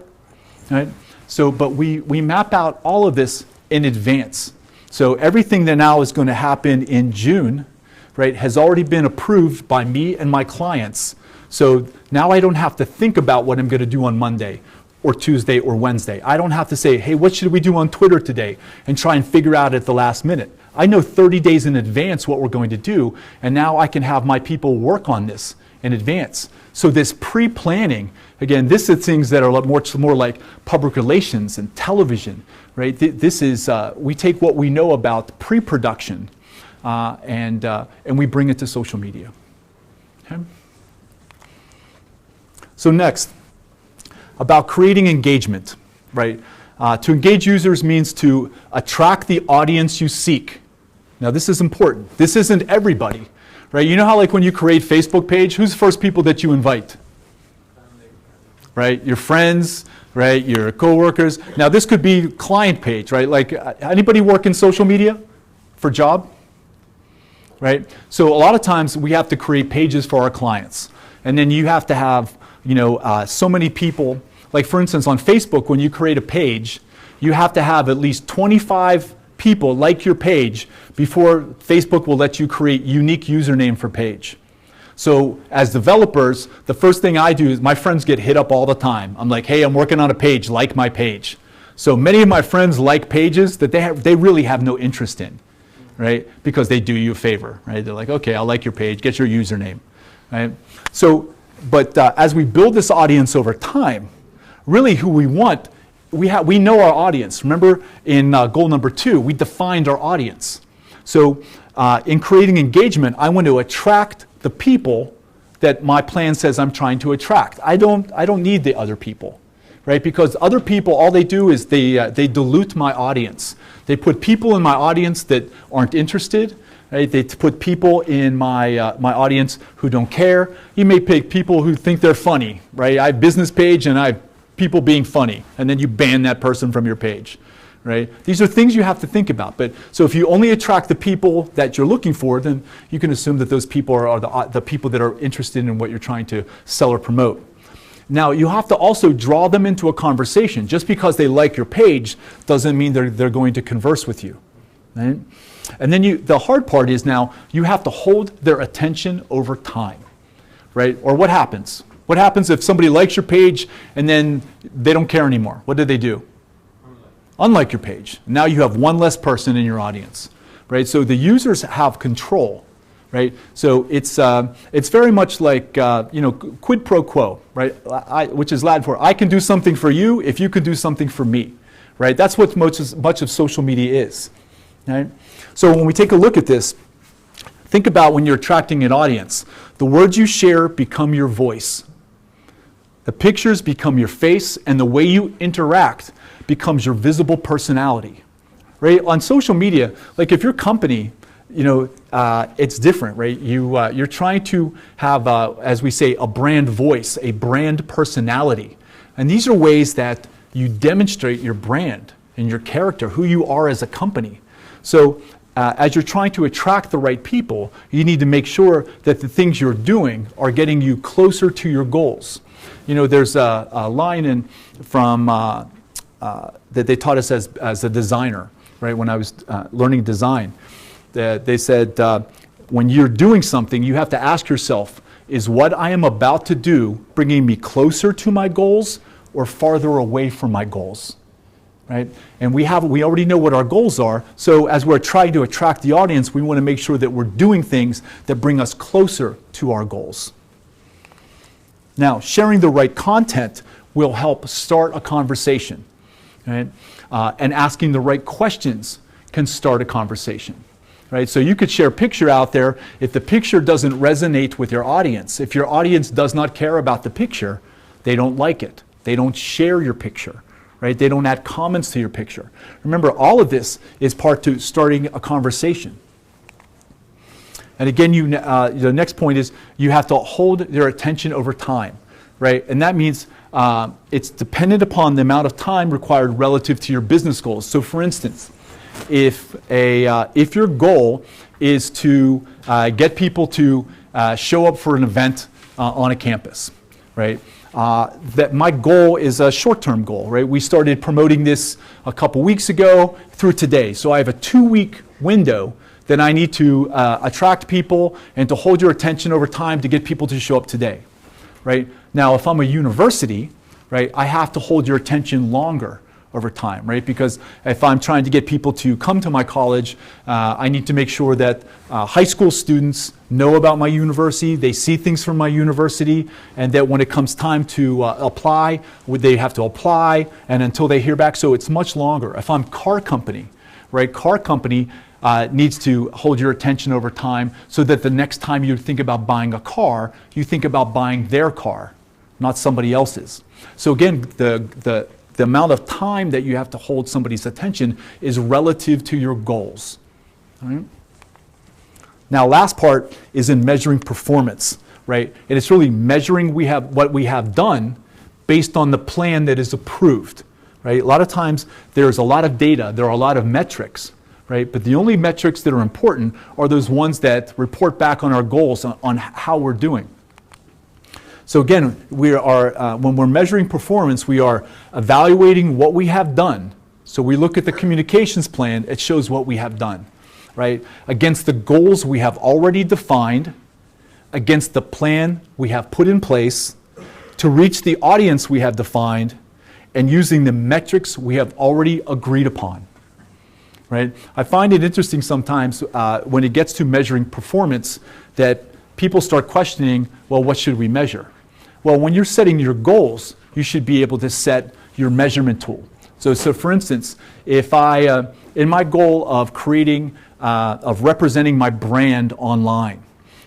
Speaker 1: Right? So, but we map out all of this in advance. So everything that now is going to happen in June, right, has already been approved by me and my clients. So now I don't have to think about what I'm going to do on Monday or Tuesday or Wednesday. I don't have to say, hey, what should we do on Twitter today? And try and figure out at the last minute. I know 30 days in advance what we're going to do, and now I can have my people work on this in advance. So this pre-planning, again, this is things that are more like public relations and television, right? This is, we take what we know about pre-production and we bring it to social media. Okay? So next, about creating engagement, right? To engage users means to attract the audience you seek. Now this is important. This isn't everybody, right? You know how like when you create Facebook page, who's the first people that you invite? Right? Your friends, right? Your coworkers. Now this could be client page, right? Like anybody work in social media for job? Right? So a lot of times we have to create pages for our clients. And then you have to have, so many people, like for instance on Facebook, when you create a page, you have to have at least 25 people like your page before Facebook will let you create unique username for page. So as developers, the first thing I do is my friends get hit up all the time. I'm like, hey, I'm working on a page, like my page. So many of my friends like pages that they really have no interest in, right? Because they do you a favor, right? They're like, okay, I'll like your page, get your username, right? So, but as we build this audience over time, really who we want, we know our audience. Remember in goal number 2, we defined our audience. So in creating engagement, I want to attract the people that my plan says I'm trying to attract. I don't need the other people, right? Because other people, all they do is they dilute my audience. They put people in my audience that aren't interested, right? They put people in my my audience who don't care. You may pick people who think they're funny, right? I have business page and I have people being funny, and then you ban that person from your page, right? These are things you have to think about. But so if you only attract the people that you're looking for, then you can assume that those people are the people that are interested in what you're trying to sell or promote. Now, you have to also draw them into a conversation. Just because they like your page doesn't mean they're going to converse with you, right? And then the hard part is now you have to hold their attention over time, right? Or what happens? What happens if somebody likes your page and then they don't care anymore? What do? Unlike your page. Now you have one less person in your audience, right? So the users have control, right? So it's very much like quid pro quo, right? Which is Latin for I can do something for you if you can do something for me, right? That's what much of social media is, right? So when we take a look at this, think about when you're attracting an audience. The words you share become your voice. The pictures become your face, and the way you interact becomes your visible personality, right? On social media, like if your company, it's different, right? You're trying to have, as we say, a brand voice, a brand personality. And these are ways that you demonstrate your brand and your character, who you are as a company. So as you're trying to attract the right people, you need to make sure that the things you're doing are getting you closer to your goals. There's a line from that they taught us as a designer, right? When I was learning design, they said when you're doing something, you have to ask yourself, is what I am about to do bringing me closer to my goals or farther away from my goals, right? And we already know what our goals are, so as we're trying to attract the audience, we want to make sure that we're doing things that bring us closer to our goals. Now, sharing the right content will help start a conversation, right? And asking the right questions can start a conversation, right? So you could share a picture out there. If the picture doesn't resonate with your audience, if your audience does not care about the picture, they don't like it. They don't share your picture, right? They don't add comments to your picture. Remember, all of this is part to starting a conversation. And again, the next point is you have to hold their attention over time, right? And that means it's dependent upon the amount of time required relative to your business goals. So for instance, if your goal is to get people to show up for an event on a campus, right? That my goal is a short-term goal, right? We started promoting this a couple weeks ago through today. So I have a 2-week window that I need to attract people and to hold your attention over time to get people to show up today, right? Now, if I'm a university, right, I have to hold your attention longer over time, right? Because if I'm trying to get people to come to my college, I need to make sure that high school students know about my university, they see things from my university, and that when it comes time to apply, they have to apply, and until they hear back, so it's much longer. If I'm car company, right, car company needs to hold your attention over time so that the next time you think about buying a car, you think about buying their car, not somebody else's. So again, the amount of time that you have to hold somebody's attention is relative to your goals. All right? Now, last part is in measuring performance, right? And it's really measuring what we have done based on the plan that is approved, right? A lot of times there's a lot of data, there are a lot of metrics, right? But the only metrics that are important are those ones that report back on our goals, on how we're doing. So again, we are when we're measuring performance, we are evaluating what we have done. So we look at the communications plan, it shows what we have done, right? Against the goals we have already defined, against the plan we have put in place to reach the audience we have defined and using the metrics we have already agreed upon. Right? I find it interesting sometimes when it gets to measuring performance that people start questioning, well, what should we measure? Well, when you're setting your goals, you should be able to set your measurement tool. So for instance, if in my goal of of representing my brand online,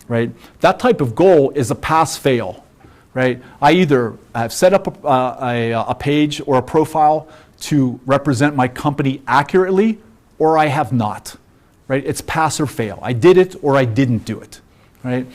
Speaker 1: right? That type of goal is a pass-fail, right? I either have set up a page or a profile to represent my company accurately, or I have not, right? It's pass or fail. I did it or I didn't do it, right?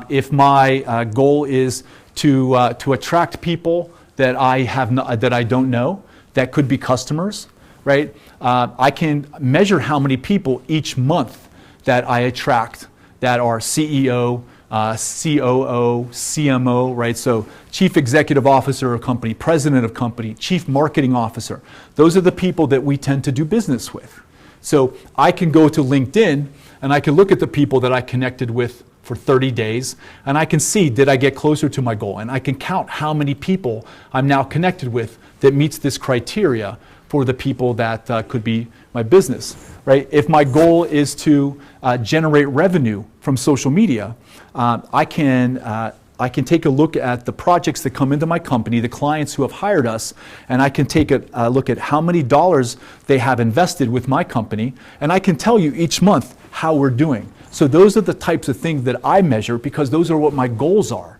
Speaker 1: If my goal is to attract people that I don't know, that could be customers, right? I can measure how many people each month that I attract that are CEO, COO, CMO, right? So Chief Executive Officer of company, President of company, Chief Marketing Officer. Those are the people that we tend to do business with. So I can go to LinkedIn and I can look at the people that I connected with for 30 days and I can see, did I get closer to my goal? And I can count how many people I'm now connected with that meets this criteria for the people that could be my business, right? If my goal is to generate revenue from social media, I can take a look at the projects that come into my company, the clients who have hired us, and I can take a look at how many dollars they have invested with my company, and I can tell you each month how we're doing. So those are the types of things that I measure because those are what my goals are.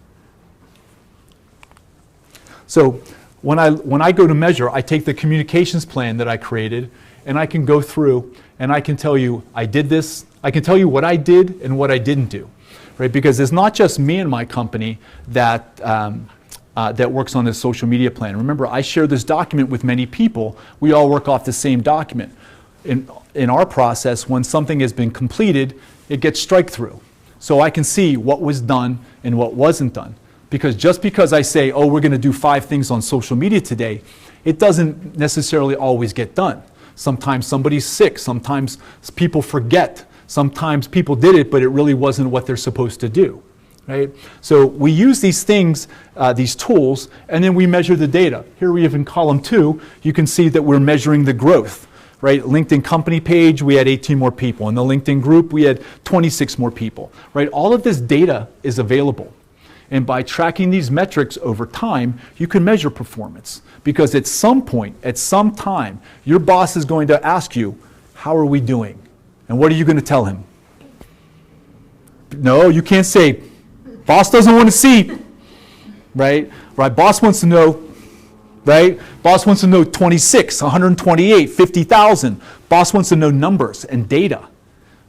Speaker 1: So when I go to measure, I take the communications plan that I created and I can go through and I can tell you I did this, I can tell you what I did and what I didn't do, right? Because it's not just me and my company that works on this social media plan. Remember, I share this document with many people. We all work off the same document. In our process, when something has been completed, it gets strike through. So I can see what was done and what wasn't done. Because just because I say, oh, we're going to do 5 things on social media today, it doesn't necessarily always get done. Sometimes somebody's sick, sometimes people forget, sometimes people did it, but it really wasn't what they're supposed to do. Right? So we use these things, these tools, and then we measure the data. Here we have in column 2, you can see that we're measuring the growth. Right? LinkedIn company page, we had 18 more people. In the LinkedIn group, we had 26 more people. Right? All of this data is available. And by tracking these metrics over time, you can measure performance. Because at some point, at some time, your boss is going to ask you, how are we doing? And what are you going to tell him? No, you can't say, boss doesn't want to see. Right? Right? Boss wants to know. Right? Boss wants to know 26, 128, 50,000. Boss wants to know numbers and data.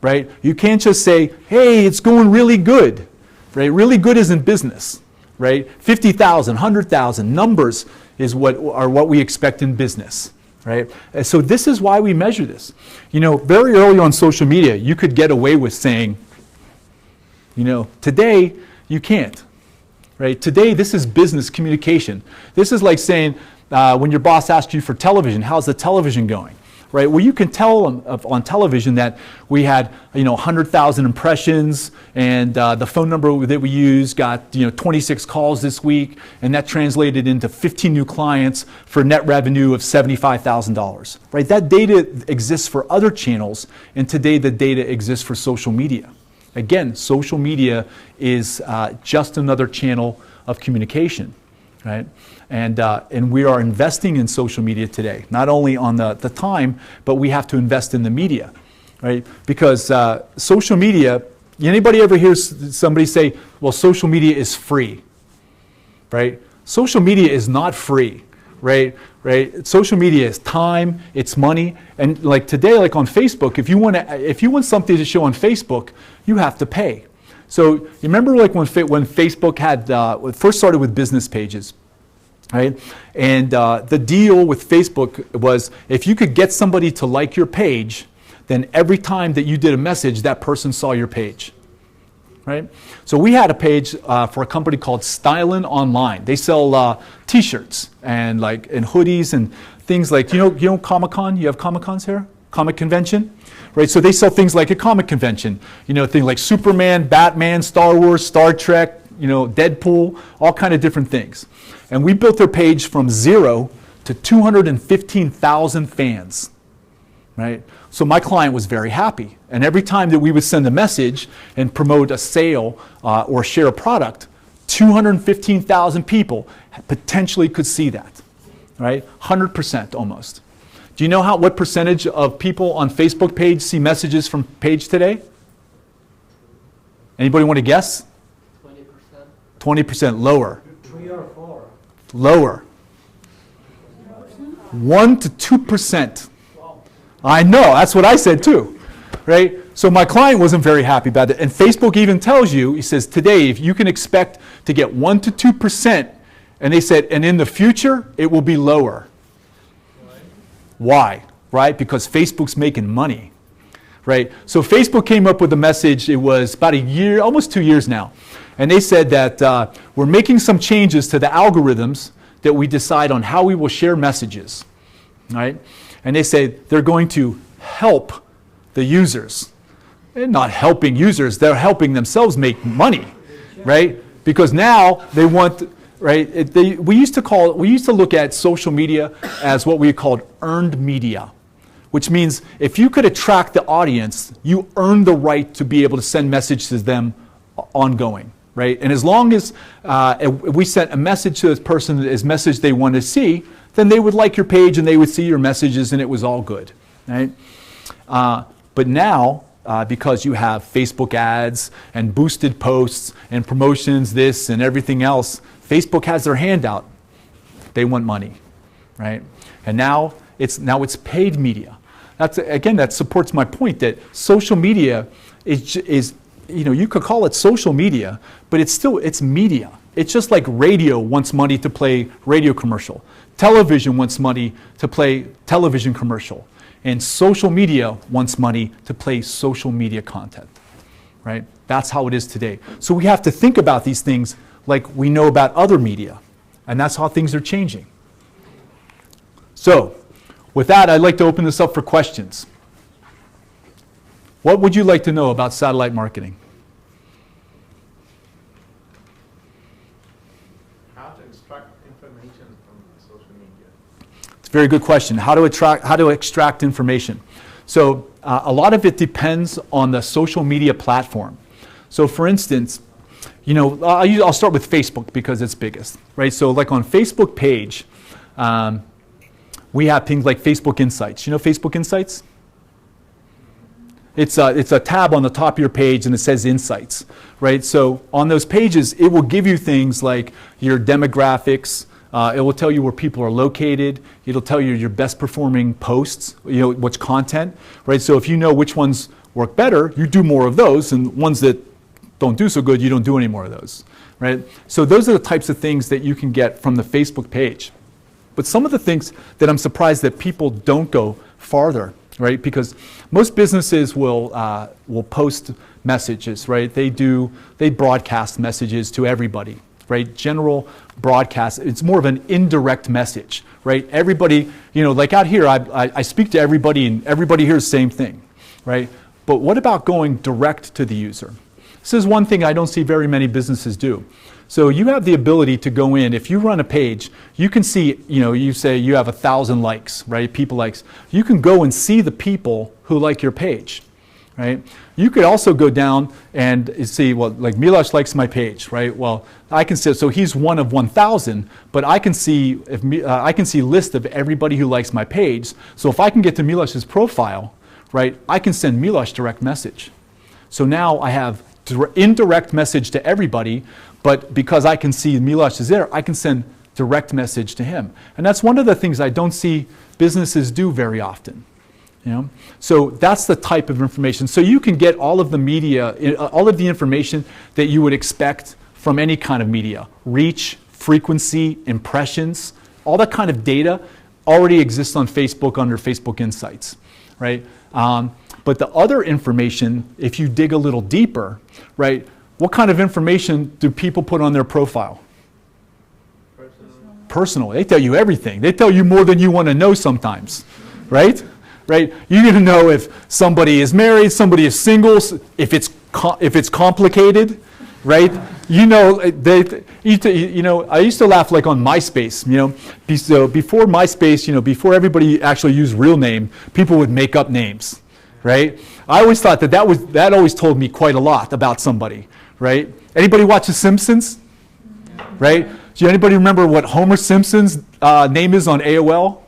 Speaker 1: Right? You can't just say, hey, it's going really good. Right? Really good isn't business. Right? 50,000, 100,000 numbers is what we expect in business. Right? And so this is why we measure this. You know, very early on social media, you could get away with saying, you know, today you can't. Right? Today, this is business communication. This is like saying, when your boss asks you for television, how's the television going? Right? Well, you can tell on television that we had, 100,000 impressions, and the phone number that we used got, 26 calls this week, and that translated into 15 new clients for net revenue of $75,000. Right? That data exists for other channels, and today the data exists for social media. Again, social media is just another channel of communication, right? And we are investing in social media today, not only on the time, but we have to invest in the media, right? Because social media, anybody ever hears somebody say, well, social media is free, right? Social media is not free, right? Right? Social media is time, it's money, and like today, like on Facebook, if you want something to show on Facebook, you have to pay. So you remember like when Facebook had first started with business pages, right? And the deal with Facebook was if you could get somebody to like your page, then every time that you did a message, that person saw your page. Right? So we had a page for a company called Stylin' Online. They sell T-shirts and hoodies and things like, you know Comic-Con? You have Comic-Cons here? comic convention, right? So they sell things like a comic convention, you know, things like Superman, Batman, Star Wars, Star Trek, you know, Deadpool, all kind of different things. And we built their page from 0 to 215,000 fans, right? So my client was very happy. And every time that we would send a message and promote a sale or share a product, 215,000 people potentially could see that, right? 100% almost. Do you know what percentage of people on Facebook page see messages from page today? Anybody want to guess?
Speaker 2: 20%.
Speaker 1: 20% lower.
Speaker 2: 3 or 4.
Speaker 1: Lower. 1 to 2%. I know, that's what I said too, right? So my client wasn't very happy about it. And Facebook even tells you, he says, today, if you can expect to get 1 to 2%, and they said, and in the future, it will be lower. Why? Right? Because Facebook's making money, right? So Facebook came up with a message, it was about a year, almost 2 years now. And they said that we're making some changes to the algorithms that we decide on how we will share messages, right? And they say they're going to help the users. They're not helping users, they're helping themselves make money, right? Because now they want, right? We used to look at social media as what we called earned media, which means if you could attract the audience, you earn the right to be able to send messages to them ongoing, right? And as long as we sent a message to this person, this message they want to see, then they would like your page and they would see your messages and it was all good, right? But now, because you have Facebook ads and boosted posts and promotions, this and everything else, Facebook has their hand out. They want money, right? And now it's paid media. That supports my point that social media is you know, you could call it social media, but it's media. It's just like radio wants money to play radio commercial. Television wants money to play television commercial. And social media wants money to play social media content, right? That's how it is today. So we have to think about these things like we know about other media. And that's how things are changing. So, with that, I'd like to open this up for questions. What would you like to know about satellite marketing?
Speaker 4: How to extract information from social media?
Speaker 1: It's a very good question. How to extract information. So a lot of it depends on the social media platform. So for instance, you know, I'll start with Facebook because it's biggest, right? So like on Facebook page, we have things like Facebook Insights. You know Facebook Insights? It's a tab on the top of your page and it says Insights, right? So on those pages, it will give you things like your demographics. It will tell you where people are located. It'll tell you your best performing posts, you know, which content, right? So if you know which ones work better, you do more of those, and ones that don't do so good, you don't do any more of those, right? So those are the types of things that you can get from the Facebook page. But some of the things that I'm surprised that people don't go farther, right? Because most businesses will post messages, right? They broadcast messages to everybody, right? General broadcast. It's more of an indirect message, right? Everybody, you know, like out here, I speak to everybody and everybody hears the same thing, right? But what about going direct to the user? This is one thing I don't see very many businesses do. So you have the ability to go in, if you run a page, you can see, you know, you say you have 1,000 likes, right? People likes. You can go and see the people who like your page, right? You could also go down and see, well, like Miloš likes my page, right? Well, I can say, so he's one of 1,000, but I can see I can see a list of everybody who likes my page. So if I can get to Miloš's profile, right, I can send Miloš direct message. So now I have indirect message to everybody, but because I can see Miloš is there, I can send direct message to him. And that's one of the things I don't see businesses do very often. You know? So that's the type of information. So you can get all of the media, all of the information that you would expect from any kind of media. Reach, frequency, impressions, all that kind of data already exists on Facebook under Facebook Insights, right? But the other information, if you dig a little deeper, right, what kind of information do people put on their profile? Personal. They tell you everything. They tell you more than you want to know sometimes, right? right? You're going to know if somebody is married, somebody is single, if it's complicated, right? You know, I used to laugh like on MySpace, so before MySpace, before everybody actually used real name, people would make up names, right? I always thought that always told me quite a lot about somebody, right? Anybody watch The Simpsons? Right? Do anybody remember what Homer Simpson's name is on AOL?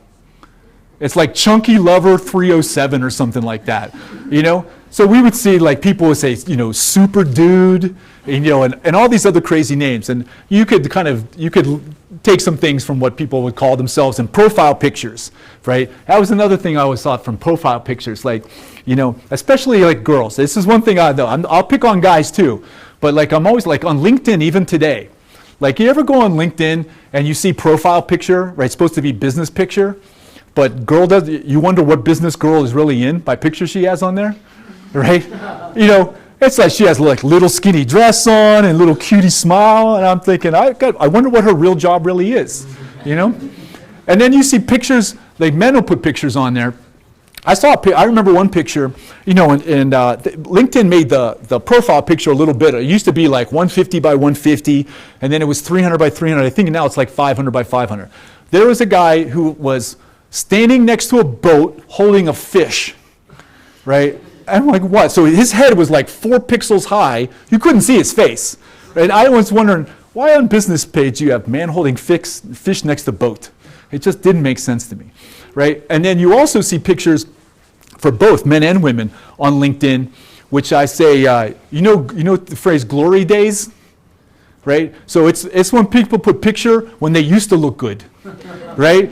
Speaker 1: It's like Chunky Lover 307 or something like that, So we would see like people would say, Super Dude, and all these other crazy names. And you could take some things from what people would call themselves in profile pictures, right? That was another thing I always thought from profile pictures, like, especially like girls. This is one thing I know. I'll pick on guys too, but like I'm always like on LinkedIn even today. Like, you ever go on LinkedIn and you see profile picture, right? It's supposed to be business picture, but you wonder what business girl is really in by picture she has on there, right? It's like she has like little skinny dress on and little cutie smile, and I'm thinking, I wonder what her real job really is, And then you see pictures, like men will put pictures on there. I remember one picture, and LinkedIn made the profile picture a little bit. It used to be like 150 by 150, and then it was 300 by 300. I think now it's like 500 by 500. There was a guy who was standing next to a boat holding a fish, right? I'm like, what? So his head was like 4 pixels high. You couldn't see his face. Right? I was wondering, why on business page you have man holding fish next to boat? It just didn't make sense to me. Right? And then you also see pictures for both men and women on LinkedIn, which I say, you know the phrase glory days, right? So it's when people put picture when they used to look good, right?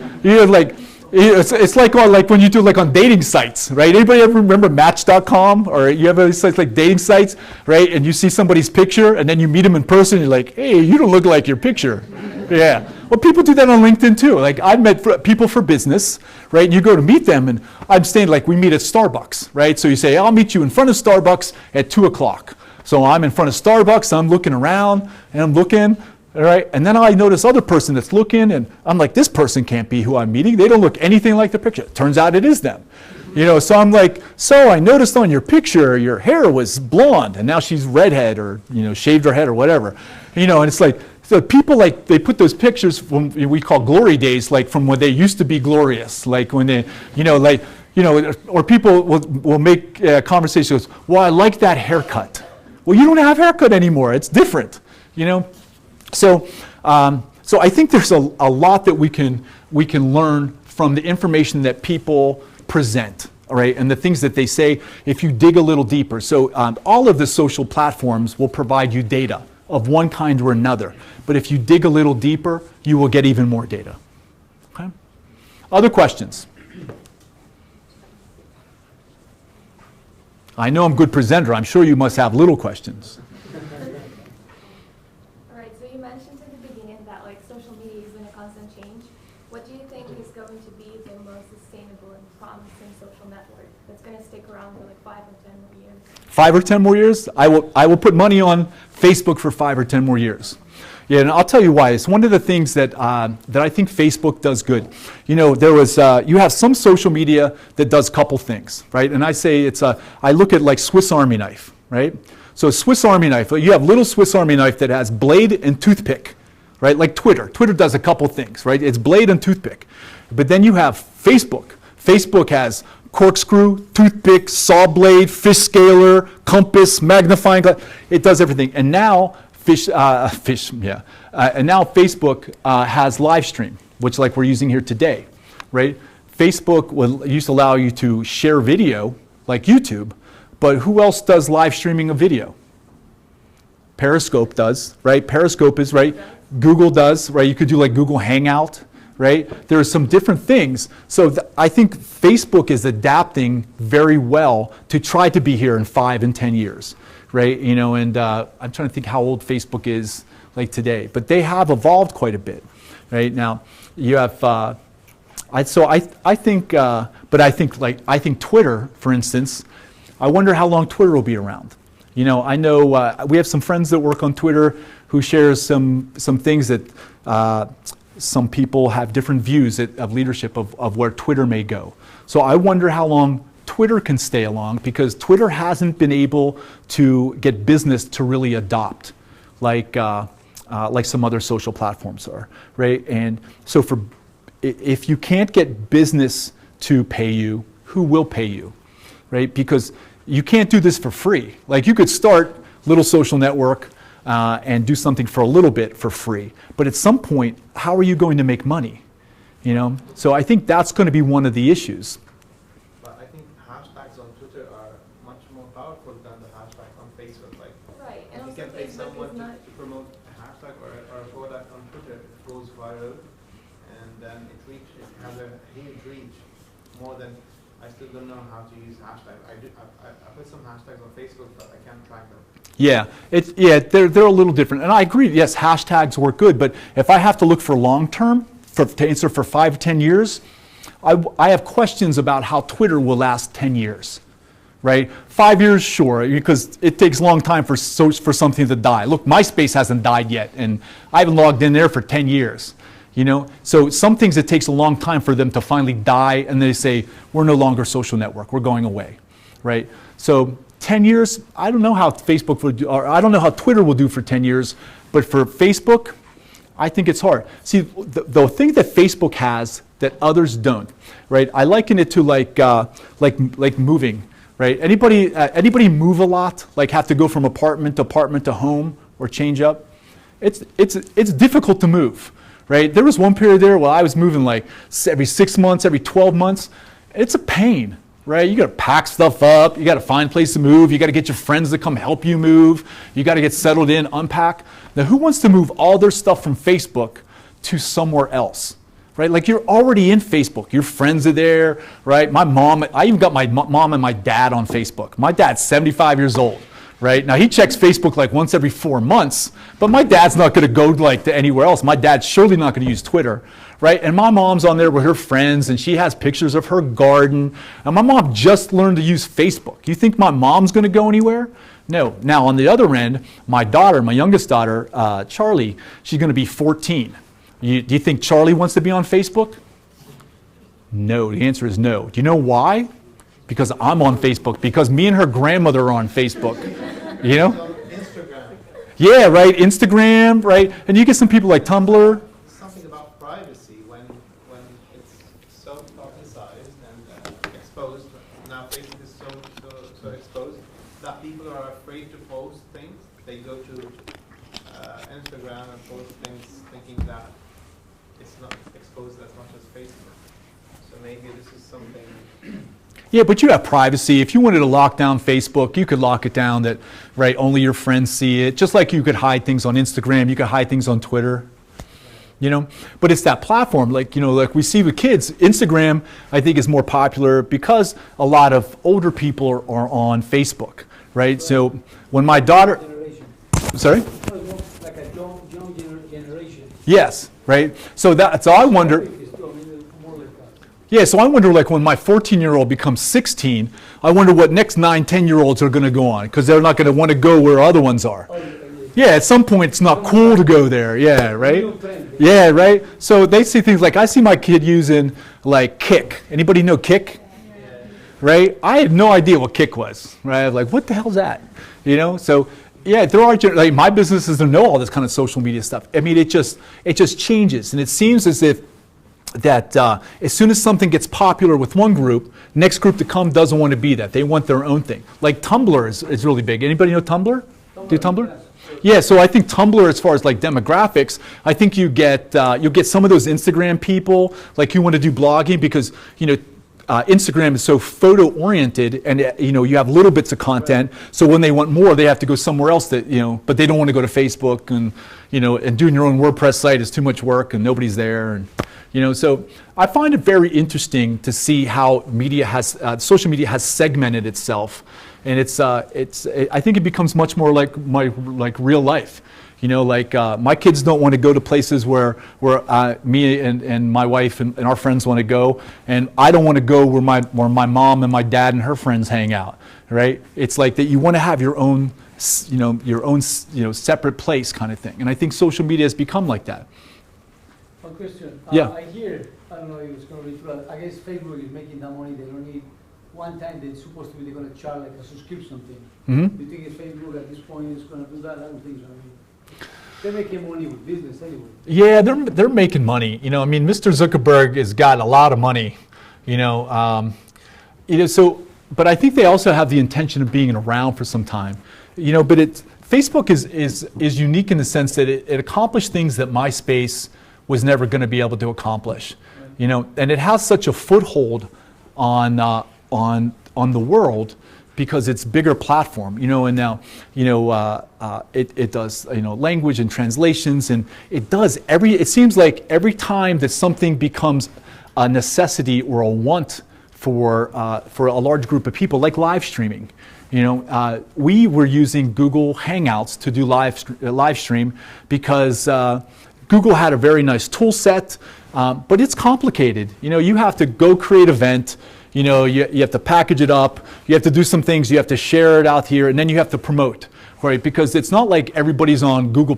Speaker 1: It's like when you do like on dating sites, right? Anybody ever remember Match.com, or you have sites like dating sites, right? And you see somebody's picture, and then you meet them in person, you're like, hey, you don't look like your picture. Yeah. Well, people do that on LinkedIn too. Like, I've met people for business, right? And you go to meet them, and I'm staying, like, we meet at Starbucks, right? So you say, I'll meet you in front of Starbucks at 2 o'clock. So I'm in front of Starbucks, I'm looking around, and I'm looking, all right? And then I notice other person that's looking, and I'm like, this person can't be who I'm meeting. They don't look anything like the picture. Turns out it is them. So I'm like, so I noticed on your picture your hair was blonde, and now she's redhead, or, shaved her head or whatever. And it's like, so people, like, they put those pictures from we call glory days, like from when they used to be glorious, like when they, or people will make conversations. Well, I like that haircut. Well, you don't have haircut anymore. It's different, So I think there's a lot that we can learn from the information that people present, all right, and the things that they say if you dig a little deeper. So all of the social platforms will provide you data of one kind or another. But if you dig a little deeper, you will get even more data. Okay? Other questions? I know I'm a good presenter. I'm sure you must have little questions.
Speaker 5: All right, so you mentioned at the beginning that like social media is in a constant change. What do you think is going to be the most sustainable and promising social network that's going to stick around for like 5 or 10 more years?
Speaker 1: 5 or 10 more years? I will put money on Facebook for 5 or 10 more years. Yeah, and I'll tell you why. It's one of the things that I think Facebook does good. You have some social media that does a couple things, right? And I say I look at like Swiss Army knife, right? So Swiss Army knife, you have little Swiss Army knife that has blade and toothpick, right? Like Twitter. Twitter does a couple things, right? It's blade and toothpick. But then you have Facebook. Facebook has corkscrew, toothpick, saw blade, fish scaler, compass, magnifying glass. It does everything. And now and now Facebook has live stream, which like we're using here today, right? Facebook used to allow you to share video like YouTube, but who else does live streaming of video? Periscope does, right? Periscope is, right? Google does, right? You could do like Google Hangout, right? There are some different things. So I think Facebook is adapting very well to try to be here in 5 and 10 years. Right, and I'm trying to think how old Facebook is like today, but they have evolved quite a bit. Right now, you have. I think Twitter, for instance. I wonder how long Twitter will be around. I know we have some friends that work on Twitter who share some things that some people have different views of leadership of where Twitter may go. So I wonder how long Twitter can stay along, because Twitter hasn't been able to get business to really adopt like some other social platforms are, right? And so if you can't get business to pay you, who will pay you, right? Because you can't do this for free. Like, you could start little social network and do something for a little bit for free, but at some point, how are you going to make money? You know, so I think that's going to be one of the issues.
Speaker 4: But I think hashtags on Twitter are much more powerful than the hashtag on Facebook. Like,
Speaker 5: Right, and
Speaker 4: if you
Speaker 5: also
Speaker 4: can pay
Speaker 5: Facebook
Speaker 4: someone
Speaker 5: is not,
Speaker 4: to promote a hashtag or a product on Twitter, it goes viral, and then it has a huge reach, more than. I still don't know how to use hashtags. I put some hashtags on Facebook, but I can't track them.
Speaker 1: Yeah, they're a little different, and I agree. Yes, hashtags work good, but if I have to look for long term, to answer for 5 to 10 years, I have questions about how Twitter will last 10 years, right? 5 years, sure, because it takes a long time for something to die. Look, MySpace hasn't died yet, and I haven't logged in there for 10 years. You know, so some things, it takes a long time for them to finally die, and they say, we're no longer a social network, we're going away, right? So 10 years, I don't know how Facebook will do, or I don't know how Twitter will do for 10 years, but for Facebook, I think it's hard. See, the thing that Facebook has that others don't, right? I liken it to like moving, right? Anybody move a lot, like have to go from apartment to home or change up? It's difficult to move. Right? There was one period there where I was moving like every 6 months, every 12 months. It's a pain, right? You got to pack stuff up. You got to find a place to move. You got to get your friends to come help you move. You got to get settled in, unpack. Now, who wants to move all their stuff from Facebook to somewhere else? Right? Like, you're already in Facebook. Your friends are there, right? I even got my mom and my dad on Facebook. My dad's 75 years old. Right? Now, he checks Facebook like once every 4 months, but my dad's not going to go like to anywhere else. My dad's surely not going to use Twitter, right? And my mom's on there with her friends, and she has pictures of her garden. And my mom just learned to use Facebook. You think my mom's going to go anywhere? No. Now, on the other end, my daughter, my youngest daughter, Charlie, she's going to be 14. Do you think Charlie wants to be on Facebook? No. The answer is no. Do you know why? Because I'm on Facebook, because me and her grandmother are on Facebook, you know?
Speaker 4: Instagram.
Speaker 1: Yeah, right, Instagram, right? And you get some people like Tumblr.
Speaker 4: Something about privacy when it's so publicized and exposed. Now Facebook is so exposed that people are afraid to post things. They go to Instagram and post things thinking that it's not exposed as much as Facebook. So maybe this is something.
Speaker 1: Yeah, but you have privacy. If you wanted to lock down Facebook, you could lock it down that, right, only your friends see it. Just like you could hide things on Instagram, you could hide things on Twitter, you know? But it's that platform, like, you know, like we see with kids, Instagram, I think, is more popular because a lot of older people are on Facebook, right? So when my daughter,
Speaker 2: generation.
Speaker 1: sorry?
Speaker 2: No, it's more like a young generation.
Speaker 1: Yes, right? So I wonder.
Speaker 2: It's still, I mean, more like that.
Speaker 1: Yeah, so I wonder, like, when my 14-year-old becomes 16, I wonder what next 9, 10-year-olds are going to go on, because they're not going to want to go where other ones are.
Speaker 2: Oh, yeah.
Speaker 1: Yeah, at some point it's not cool to go there. Yeah, right?
Speaker 2: New trend.
Speaker 1: Yeah, right? So they see things like, I see my kid using, like, Kik. Anybody know Kik? Right? I had no idea what Kik was. Right? I was like, what the hell's that? You know? So, yeah, there are, like, my businesses don't know all this kind of social media stuff. I mean, it just changes. And it seems as if that as soon as something gets popular with one group, next group to come doesn't want to be that. They want their own thing. Like Tumblr is really big. Anybody know Tumblr? Do Tumblr?
Speaker 2: Yes.
Speaker 1: Yeah, so I think Tumblr, as far as like demographics, I think you'll get some of those Instagram people, like you want to do blogging because, you know, Instagram is so photo oriented, and you know, you have little bits of content. So when they want more, they have to go somewhere else that, you know, but they don't want to go to Facebook, and, you know, and doing your own WordPress site is too much work and nobody's there, and, you know, so I find it very interesting to see how social media has segmented itself, and I think it becomes much more like real life. You know, like my kids don't want to go to places where me and my wife and our friends want to go, and I don't want to go where my mom and my dad and her friends hang out. Right? It's like that you want to have your own separate place kind of thing, and I think social media has become like that.
Speaker 2: One question.
Speaker 1: Yeah.
Speaker 2: I hear, I don't know if it's going to be true, I guess Facebook is making that money, they don't need, one time they're supposed to be, they're going to charge like a subscription thing.
Speaker 1: Mhm.
Speaker 2: Do you think if Facebook at this point is going to do that? I don't think so. I mean, they're making money with business anyway.
Speaker 1: Yeah, they're making money. I mean, Mr. Zuckerberg has got a lot of money. So, but I think they also have the intention of being around for some time. But Facebook is unique in the sense that it accomplished things that MySpace was never going to be able to accomplish. And it has such a foothold on the world because it's bigger platform. And now it does language and translations, and it seems like every time that something becomes a necessity or a want for a large group of people, like live streaming. We were using Google Hangouts to do live stream because Google had a very nice tool set, but it's complicated. You have to go create an event, you have to package it up, you have to do some things, you have to share it out here, and then you have to promote, right? Because it's not like everybody's on Google+.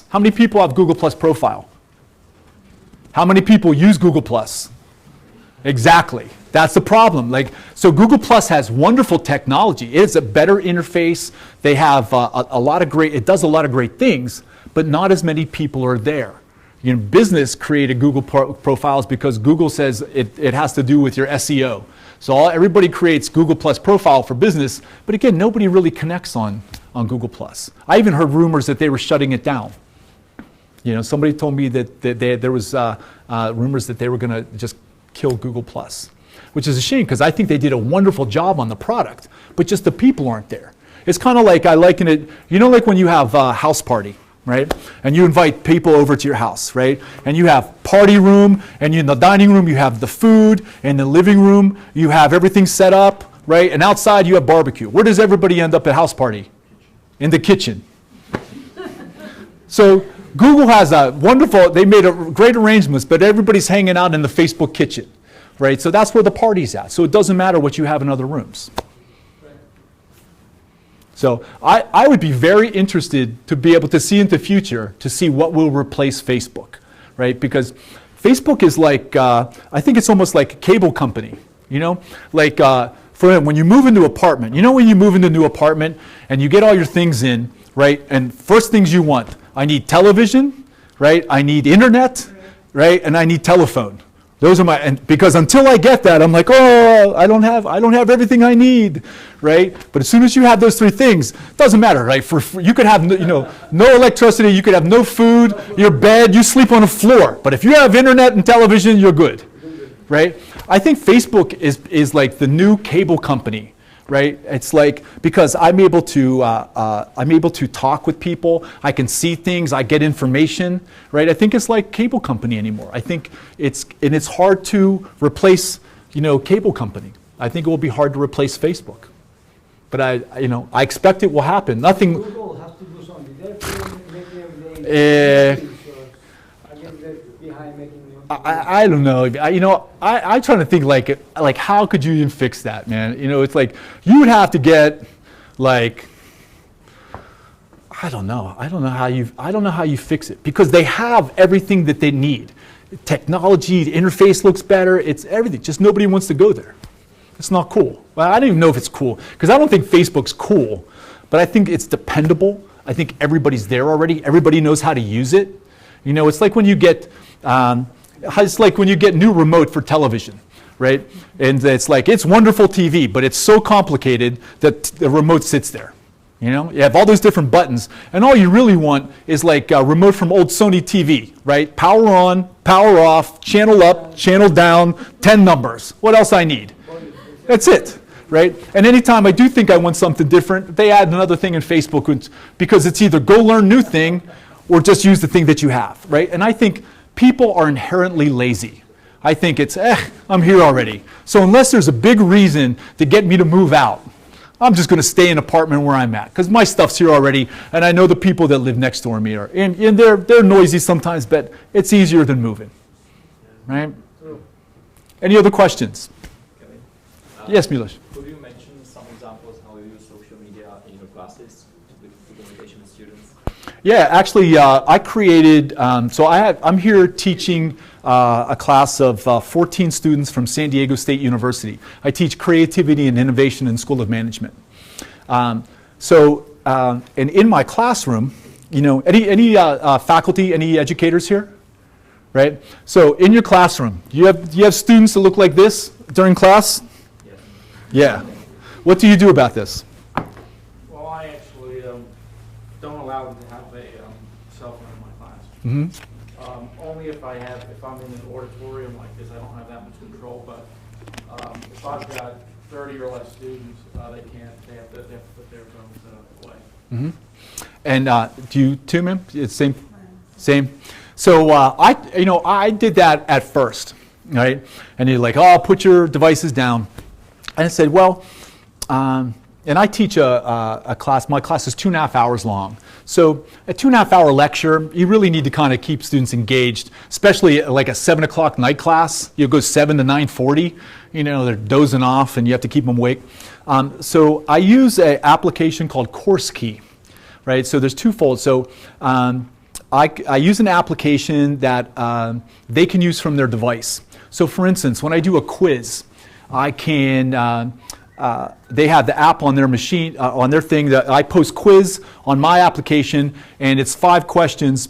Speaker 1: How many people have Google+ profile? How many people use Google+? Exactly. That's the problem. So Google Plus has wonderful technology. It's a better interface. They have it does a lot of great things, but not as many people are there. Business created Google profiles because Google says it has to do with your SEO. So everybody creates Google Plus profile for business, but again, nobody really connects on Google Plus. I even heard rumors that they were shutting it down. Somebody told me that there was rumors that they were going to just kill Google Plus, which is a shame because I think they did a wonderful job on the product, but just the people aren't there. It's kind of like I liken it, like when you have a house party, right? And you invite people over to your house, right? And you have party room, and in the dining room you have the food, and in the living room you have everything set up, right? And outside you have barbecue. Where does everybody end up at house party? In the kitchen. So Google has they made great arrangements, but everybody's hanging out in the Facebook kitchen, right? So that's where the party's at. So it doesn't matter what you have in other rooms. So I would be very interested to be able to see into the future to see what will replace Facebook, right? Because Facebook is like, I think it's almost like a cable company, for when you move into an apartment, when you move into a new apartment and you get all your things in, right? And first things you want, I need television, right? I need internet, right? And I need telephone. Those are because until I get that, I'm like, oh, I don't have everything I need, right? But as soon as you have those three things, it doesn't matter, right? You could have, no electricity, you could have no food, your bed, you sleep on the floor. But if you have internet and television, you're good, right? I think Facebook is like the new cable company. Right? It's like, because I'm able to talk with people, I can see things, I get information, right? I think it's like cable company anymore. I think it's hard to replace, cable company. I think it will be hard to replace Facebook. But I expect it will happen. Nothing.
Speaker 2: Google has to do something. They're making everything. I guess they're behind making.
Speaker 1: I don't know. I'm trying to think like how could you even fix that, man? It's like you would have to get like I don't know how you fix it because they have everything that they need. Technology, the interface looks better. It's everything. Just nobody wants to go there. It's not cool. Well, I don't even know if it's cool because I don't think Facebook's cool, but I think it's dependable. I think everybody's there already. Everybody knows how to use it. It's like when you get. It's like when you get new remote for television, right? And it's like, it's wonderful TV, but it's so complicated that the remote sits there. You have all those different buttons, and all you really want is like a remote from old Sony TV, right? Power on, power off, channel up, channel down, 10 numbers. What else I need? That's it, right? And anytime I do think I want something different, they add another thing in Facebook because it's either go learn new thing or just use the thing that you have, right? And I think people are inherently lazy. I think it's, I'm here already. So unless there's a big reason to get me to move out, I'm just going to stay in an apartment where I'm at because my stuff's here already, and I know the people that live next door to me are, and they're noisy sometimes, but it's easier than moving, right? Any other questions?
Speaker 3: Kevin,
Speaker 1: Yes, Miloš.
Speaker 3: Could you mention some examples how you use social media in your classes with communication with students?
Speaker 1: Yeah, actually, I created, I'm here teaching a class of 14 students from San Diego State University. I teach creativity and innovation in School of Management. And in my classroom, you know, any faculty, any educators here? Right? So in your classroom, do you have students that look like this during class?
Speaker 6: Yes.
Speaker 1: Yeah. What do you do about this?
Speaker 6: Well, I actually don't allow them to have a cell phone in my class.
Speaker 1: Mm-hmm.
Speaker 6: Only if I'm in an auditorium like this, I don't have that much control. But if I've got 30 or less students, they have to put their phones away.
Speaker 1: Mm-hmm. And do you too, ma'am? It's same. So I did that at first, right? And you're like, oh, put your devices down. And I said, well, and I teach a class. My class is 2.5 hours long. So a 2.5 hour lecture, you really need to kind of keep students engaged, especially like a 7 o'clock night class. You go 7 to 9:40. You know, they're dozing off, and you have to keep them awake. So I use an application called Course Key, right? So there's twofold. So I use an application that they can use from their device. So for instance, when I do a quiz, I can, they have the app on their machine, on their thing, that I post quiz on my application, and it's 5 questions,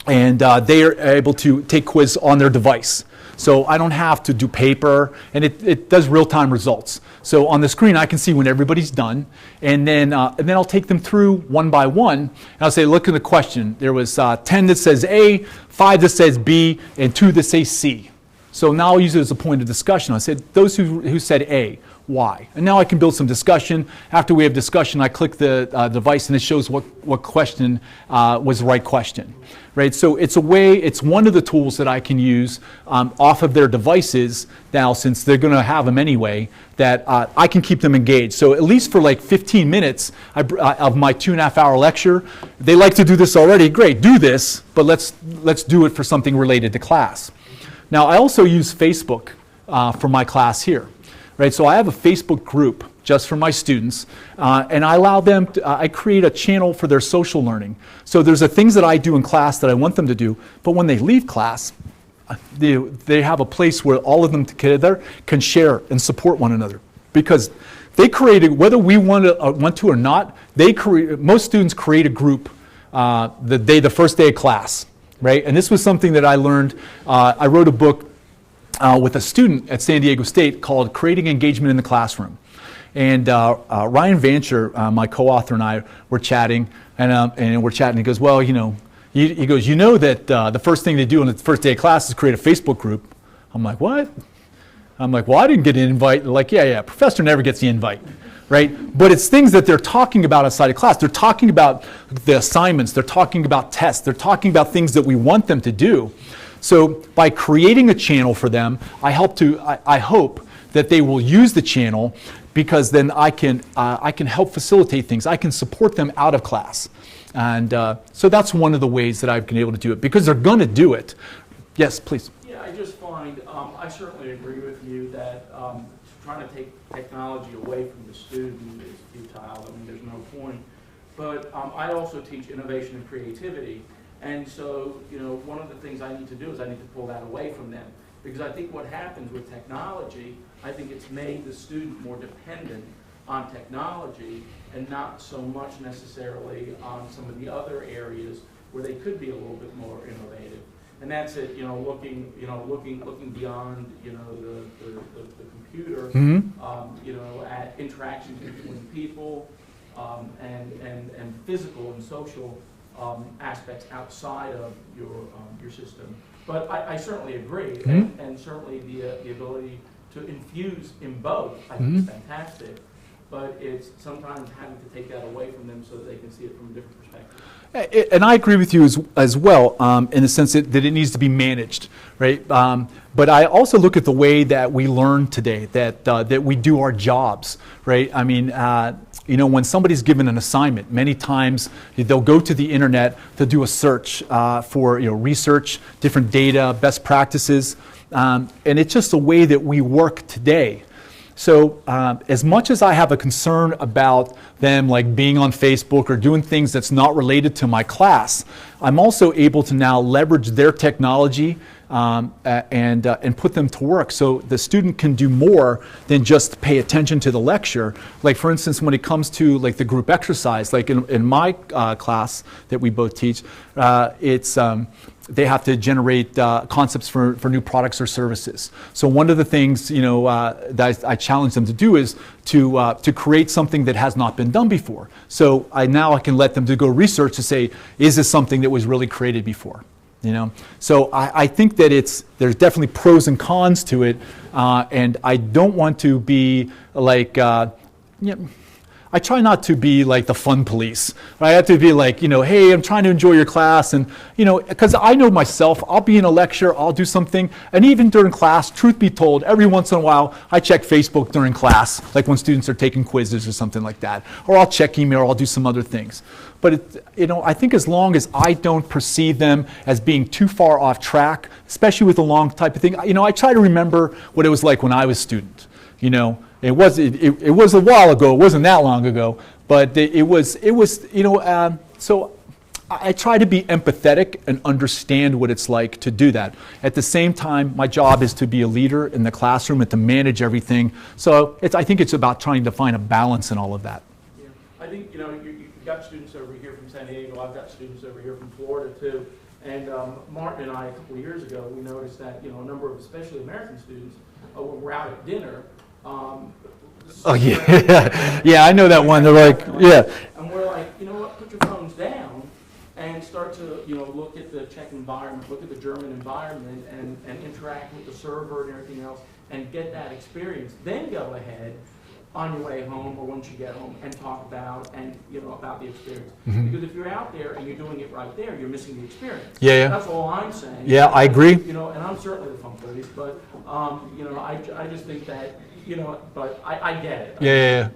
Speaker 1: and they are able to take quiz on their device. So I don't have to do paper, and it does real-time results. So on the screen, I can see when everybody's done, and then I'll take them through one by one, and I'll say, look at the question. There was 10 that says A, 5 that says B, and 2 that say C. So now I'll use it as a point of discussion. I said, those who said A, why? And now I can build some discussion. After we have discussion, I click the device, and it shows what question was the right question. Right? So it's one of the tools that I can use off of their devices now, since they're going to have them anyway, that I can keep them engaged. So at least for like 15 minutes of my 2.5 hour lecture, they like to do this already. Great, do this, but let's do it for something related to class. Now, I also use Facebook for my class here. Right? So I have a Facebook group just for my students, and I allow them to, I create a channel for their social learning. So there's the things that I do in class that I want them to do, but when they leave class, they have a place where all of them together can share and support one another. Because they created, whether we want to or not, most students create a group the first day of class. Right? And this was something that I learned. I wrote a book with a student at San Diego State called Creating Engagement in the Classroom. And Ryan Vancher, my co-author, and I were chatting, and we're chatting. He goes, well, you know, he goes, you know that the first thing they do on the first day of class is create a Facebook group. I'm like, what? I'm like, well, I didn't get an invite. They're like, yeah, professor never gets the invite. Right? But it's things that they're talking about outside of class. They're talking about the assignments. They're talking about tests. They're talking about things that we want them to do. So by creating a channel for them, I hope that they will use the channel, because then I can help facilitate things. I can support them out of class. And so that's one of the ways that I've been able to do it, because they're going to do it. Yes, please.
Speaker 6: Yeah, I just find, I certainly agree with you that trying to take technology away from the student is futile. I mean, there's no point. But I also teach innovation and creativity. And so, you know, one of the things I need to do is I need to pull that away from them. Because I think what happens with technology, I think it's made the student more dependent on technology and not so much necessarily on some of the other areas where they could be a little bit more innovative. And that's it, you know, looking beyond, you know, the computer, you know, at interactions between people, and physical and social aspects outside of your system. But I certainly agree, and certainly the ability to infuse in both, I think is fantastic. But it's sometimes having to take that away from them so that they can see it from a different perspective.
Speaker 1: And I agree with you as well, in the sense that it needs to be managed, right? But I also look at the way that we learn today, that we do our jobs, right? I mean, you know, when somebody's given an assignment, many times they'll go to the internet to do a search for, you know, research, different data, best practices, and it's just the way that we work today. So as much as I have a concern about them like being on Facebook or doing things that's not related to my class, I'm also able to now leverage their technology and put them to work, so the student can do more than just pay attention to the lecture. Like for instance, when it comes to like the group exercise, like in my class that we both teach, it's they have to generate concepts for new products or services. So one of the things that I challenge them to do is to create something that has not been done before. So now I can let them to go research to say, is this something that was really created before? So I think that there's definitely pros and cons to it, and I don't want to be like, I try not to be like the fun police. I have to be like, hey, I'm trying to enjoy your class, and because I know myself, I'll be in a lecture, I'll do something, and even during class, truth be told, every once in a while, I check Facebook during class, like when students are taking quizzes or something like that, or I'll check email, or I'll do some other things. But I think as long as I don't perceive them as being too far off track, especially with the long type of thing, I try to remember what it was like when I was a student. It was a while ago. It wasn't that long ago, but it was. So I try to be empathetic and understand what it's like to do that. At the same time, my job is to be a leader in the classroom and to manage everything. So I think it's about trying to find a balance in all of that.
Speaker 6: Yeah. I think you've got students over here from San Diego. I've got students over here from Florida too. And Martin and I, a couple of years ago, we noticed that a number of especially American students, when we're out at dinner.
Speaker 1: Oh yeah, yeah, I know that one. They're like, yeah.
Speaker 6: And we're like, you know what? Put your phones down and start to look at the Czech environment, look at the German environment, and interact with the server and everything else, and get that experience. Then go ahead on your way home or once you get home and talk about about the experience. Mm-hmm. Because if you're out there and you're doing it right there, you're missing the experience.
Speaker 1: Yeah.
Speaker 6: That's all I'm saying.
Speaker 1: Yeah, I agree.
Speaker 6: And I'm certainly the fun police, but I just think that but I get it.
Speaker 1: Yeah.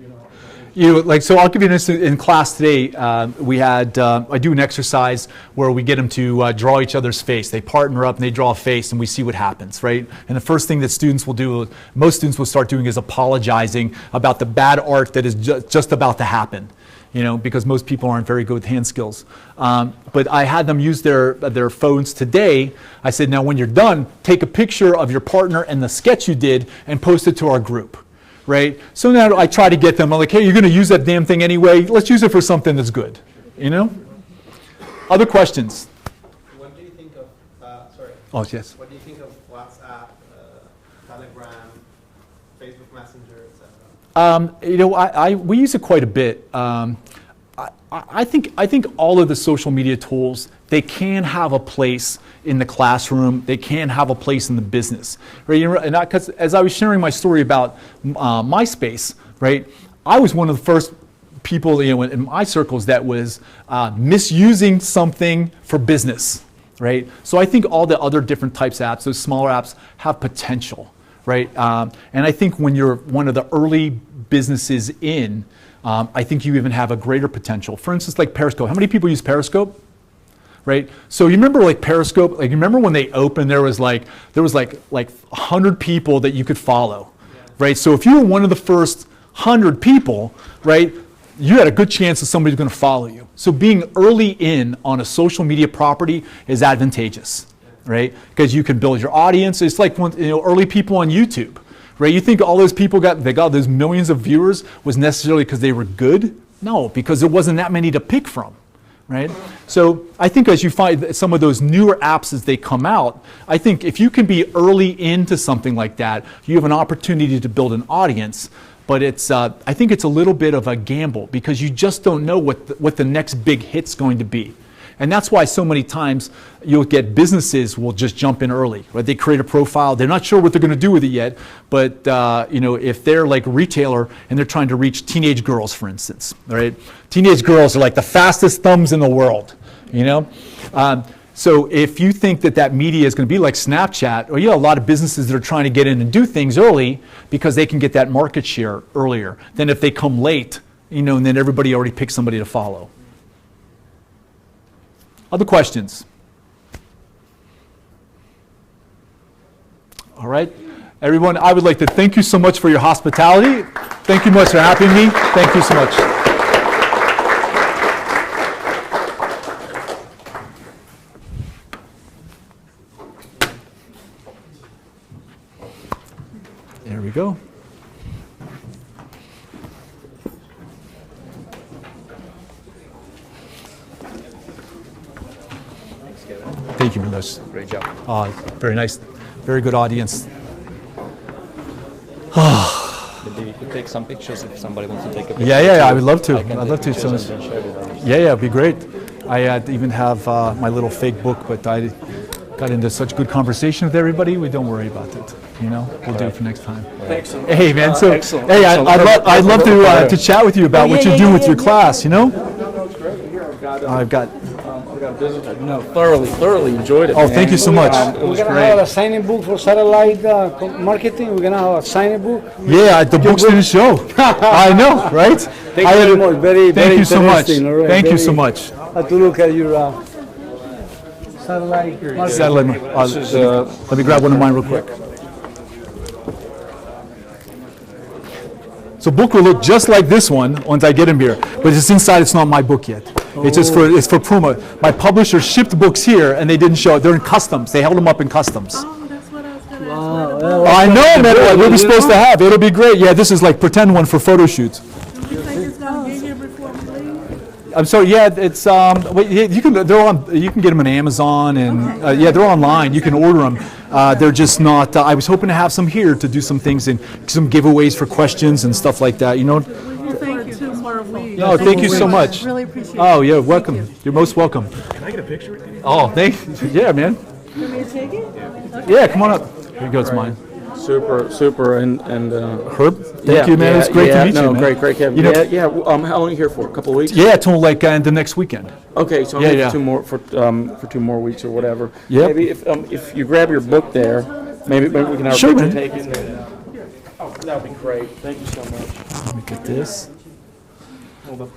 Speaker 1: So I'll give you an instance. In class today, we had, I do an exercise where we get them to draw each other's face. They partner up and they draw a face and we see what happens, right? And the first thing that students will do, most students will start doing, is apologizing about the bad art that is just about to happen, because most people aren't very good with hand skills. But I had them use their phones today. I said, now when you're done, take a picture of your partner and the sketch you did and post it to our group. Right? So now I try to get them, I'm like, hey, you're going to use that damn thing anyway. Let's use it for something that's good. Other questions?
Speaker 4: What do you think of,
Speaker 1: Oh, yes.
Speaker 4: What do you think of WhatsApp, Telegram, Facebook Messenger, etc.?
Speaker 1: We use it quite a bit. I think all of the social media tools, they can have a place in the classroom. They can have a place in the business, right? And because as I was sharing my story about MySpace, right, I was one of the first people, in my circles that was misusing something for business, right? So I think all the other different types of apps, those smaller apps, have potential, right? And I think when you're one of the early businesses in, I think you even have a greater potential. For instance, like Periscope. How many people use Periscope? Right? So you remember like Periscope, like you remember when they opened, there was like 100 people that you could follow, right? So if you were one of the first 100 people, right, you had a good chance that somebody's going to follow you. So being early in on a social media property is advantageous, right? Because you can build your audience. It's like early people on YouTube, right? You think all those people got those millions of viewers was necessarily because they were good? No, because there wasn't that many to pick from. Right? So I think as you find some of those newer apps as they come out, I think if you can be early into something like that, you have an opportunity to build an audience. But I think it's a little bit of a gamble because you just don't know what the next big hit's going to be. And that's why so many times you'll get businesses will just jump in early, right? They create a profile. They're not sure what they're going to do with it yet, but if they're like a retailer and they're trying to reach teenage girls, for instance, right? Teenage girls are like the fastest thumbs in the world, So if you think that media is going to be like Snapchat, or a lot of businesses that are trying to get in and do things early because they can get that market share earlier than if they come late, and then everybody already picks somebody to follow. Other questions? All right. Everyone, I would like to thank you so much for your hospitality. Thank you much for having me. Thank you so much. There we go. Thank you, Milos.
Speaker 3: Great job.
Speaker 1: Very nice. Very good audience.
Speaker 3: Maybe you could take some pictures if somebody wants to take a picture.
Speaker 1: Yeah, I would love to.
Speaker 3: I can
Speaker 1: I'd love
Speaker 3: take
Speaker 1: to.
Speaker 3: pictures
Speaker 1: So,
Speaker 3: and then share it on.
Speaker 1: yeah, it'd be great. I even have my little fake book, but I got into such good conversation with everybody. We don't worry about it. You know, we'll do it for next time.
Speaker 6: Thanks so much.
Speaker 1: Hey, man. So,
Speaker 6: Excellent.
Speaker 1: hey,
Speaker 6: Excellent.
Speaker 1: I'd love to chat with you about what you do with your class. You know,
Speaker 6: No, it's great. Here,
Speaker 1: I've got.
Speaker 6: I've got a visitor. No, thoroughly enjoyed it.
Speaker 1: Oh,
Speaker 6: man.
Speaker 1: thank you so much.
Speaker 6: It was
Speaker 2: We're gonna have
Speaker 6: great.
Speaker 2: a signing book for satellite marketing. We're gonna have a signing book.
Speaker 1: Yeah, the books didn't show. I know, right?
Speaker 2: Thank you very much. Very,
Speaker 1: Thank
Speaker 2: very
Speaker 1: you so much.
Speaker 2: interesting. All right,
Speaker 1: Thank you so
Speaker 2: very-
Speaker 1: much.
Speaker 2: I have to look at your satellite marketing.
Speaker 1: Satellite. Let me grab one of mine real quick. So book will look just like this one once I get him here, but it's inside. It's not my book yet. It's for Puma. My publisher shipped books here, and they didn't show it. They're in customs. They held them up in customs.
Speaker 7: Oh, that's what I was gonna
Speaker 2: Wow,
Speaker 7: ask.
Speaker 2: well,
Speaker 1: I know, man. What we're
Speaker 2: you
Speaker 1: supposed
Speaker 2: know?
Speaker 1: to have. It'll be great. Yeah, this is like pretend one for photo shoots.
Speaker 7: Do you think it's gonna get here before we leave?
Speaker 1: I'm sorry. Yeah, it's wait, yeah, you can. They're on. You can get them on Amazon, and yeah, they're online. You can order them. They're just not. I was hoping to have some here to do some things and some giveaways for questions and stuff like that. You know.
Speaker 7: Thank you. 2 more weeks.
Speaker 1: No, thank you so much.
Speaker 7: Really appreciate it.
Speaker 1: Oh yeah,
Speaker 7: Thank
Speaker 1: welcome.
Speaker 7: you.
Speaker 1: You're most welcome.
Speaker 8: Can I get a picture with you?
Speaker 1: Oh, yeah, man.
Speaker 7: Want me to take it?
Speaker 1: Yeah, come on up. Here goes mine.
Speaker 6: Super, and
Speaker 1: Herb, thank you, man. It's great to meet you, man.
Speaker 6: great, Kevin.
Speaker 1: You know-
Speaker 6: How long are you here for? A couple of weeks?
Speaker 1: Yeah, till like the next weekend.
Speaker 6: Okay, so I'm
Speaker 1: Yeah,
Speaker 6: here
Speaker 1: yeah.
Speaker 6: for 2 more weeks or whatever.
Speaker 1: Yep.
Speaker 6: Maybe if you grab your book there, maybe we can have
Speaker 1: Sure,
Speaker 6: a picture
Speaker 1: man.
Speaker 6: taken. Oh, that would be great. Thank you so much.
Speaker 1: Let me get this.
Speaker 6: Hold up the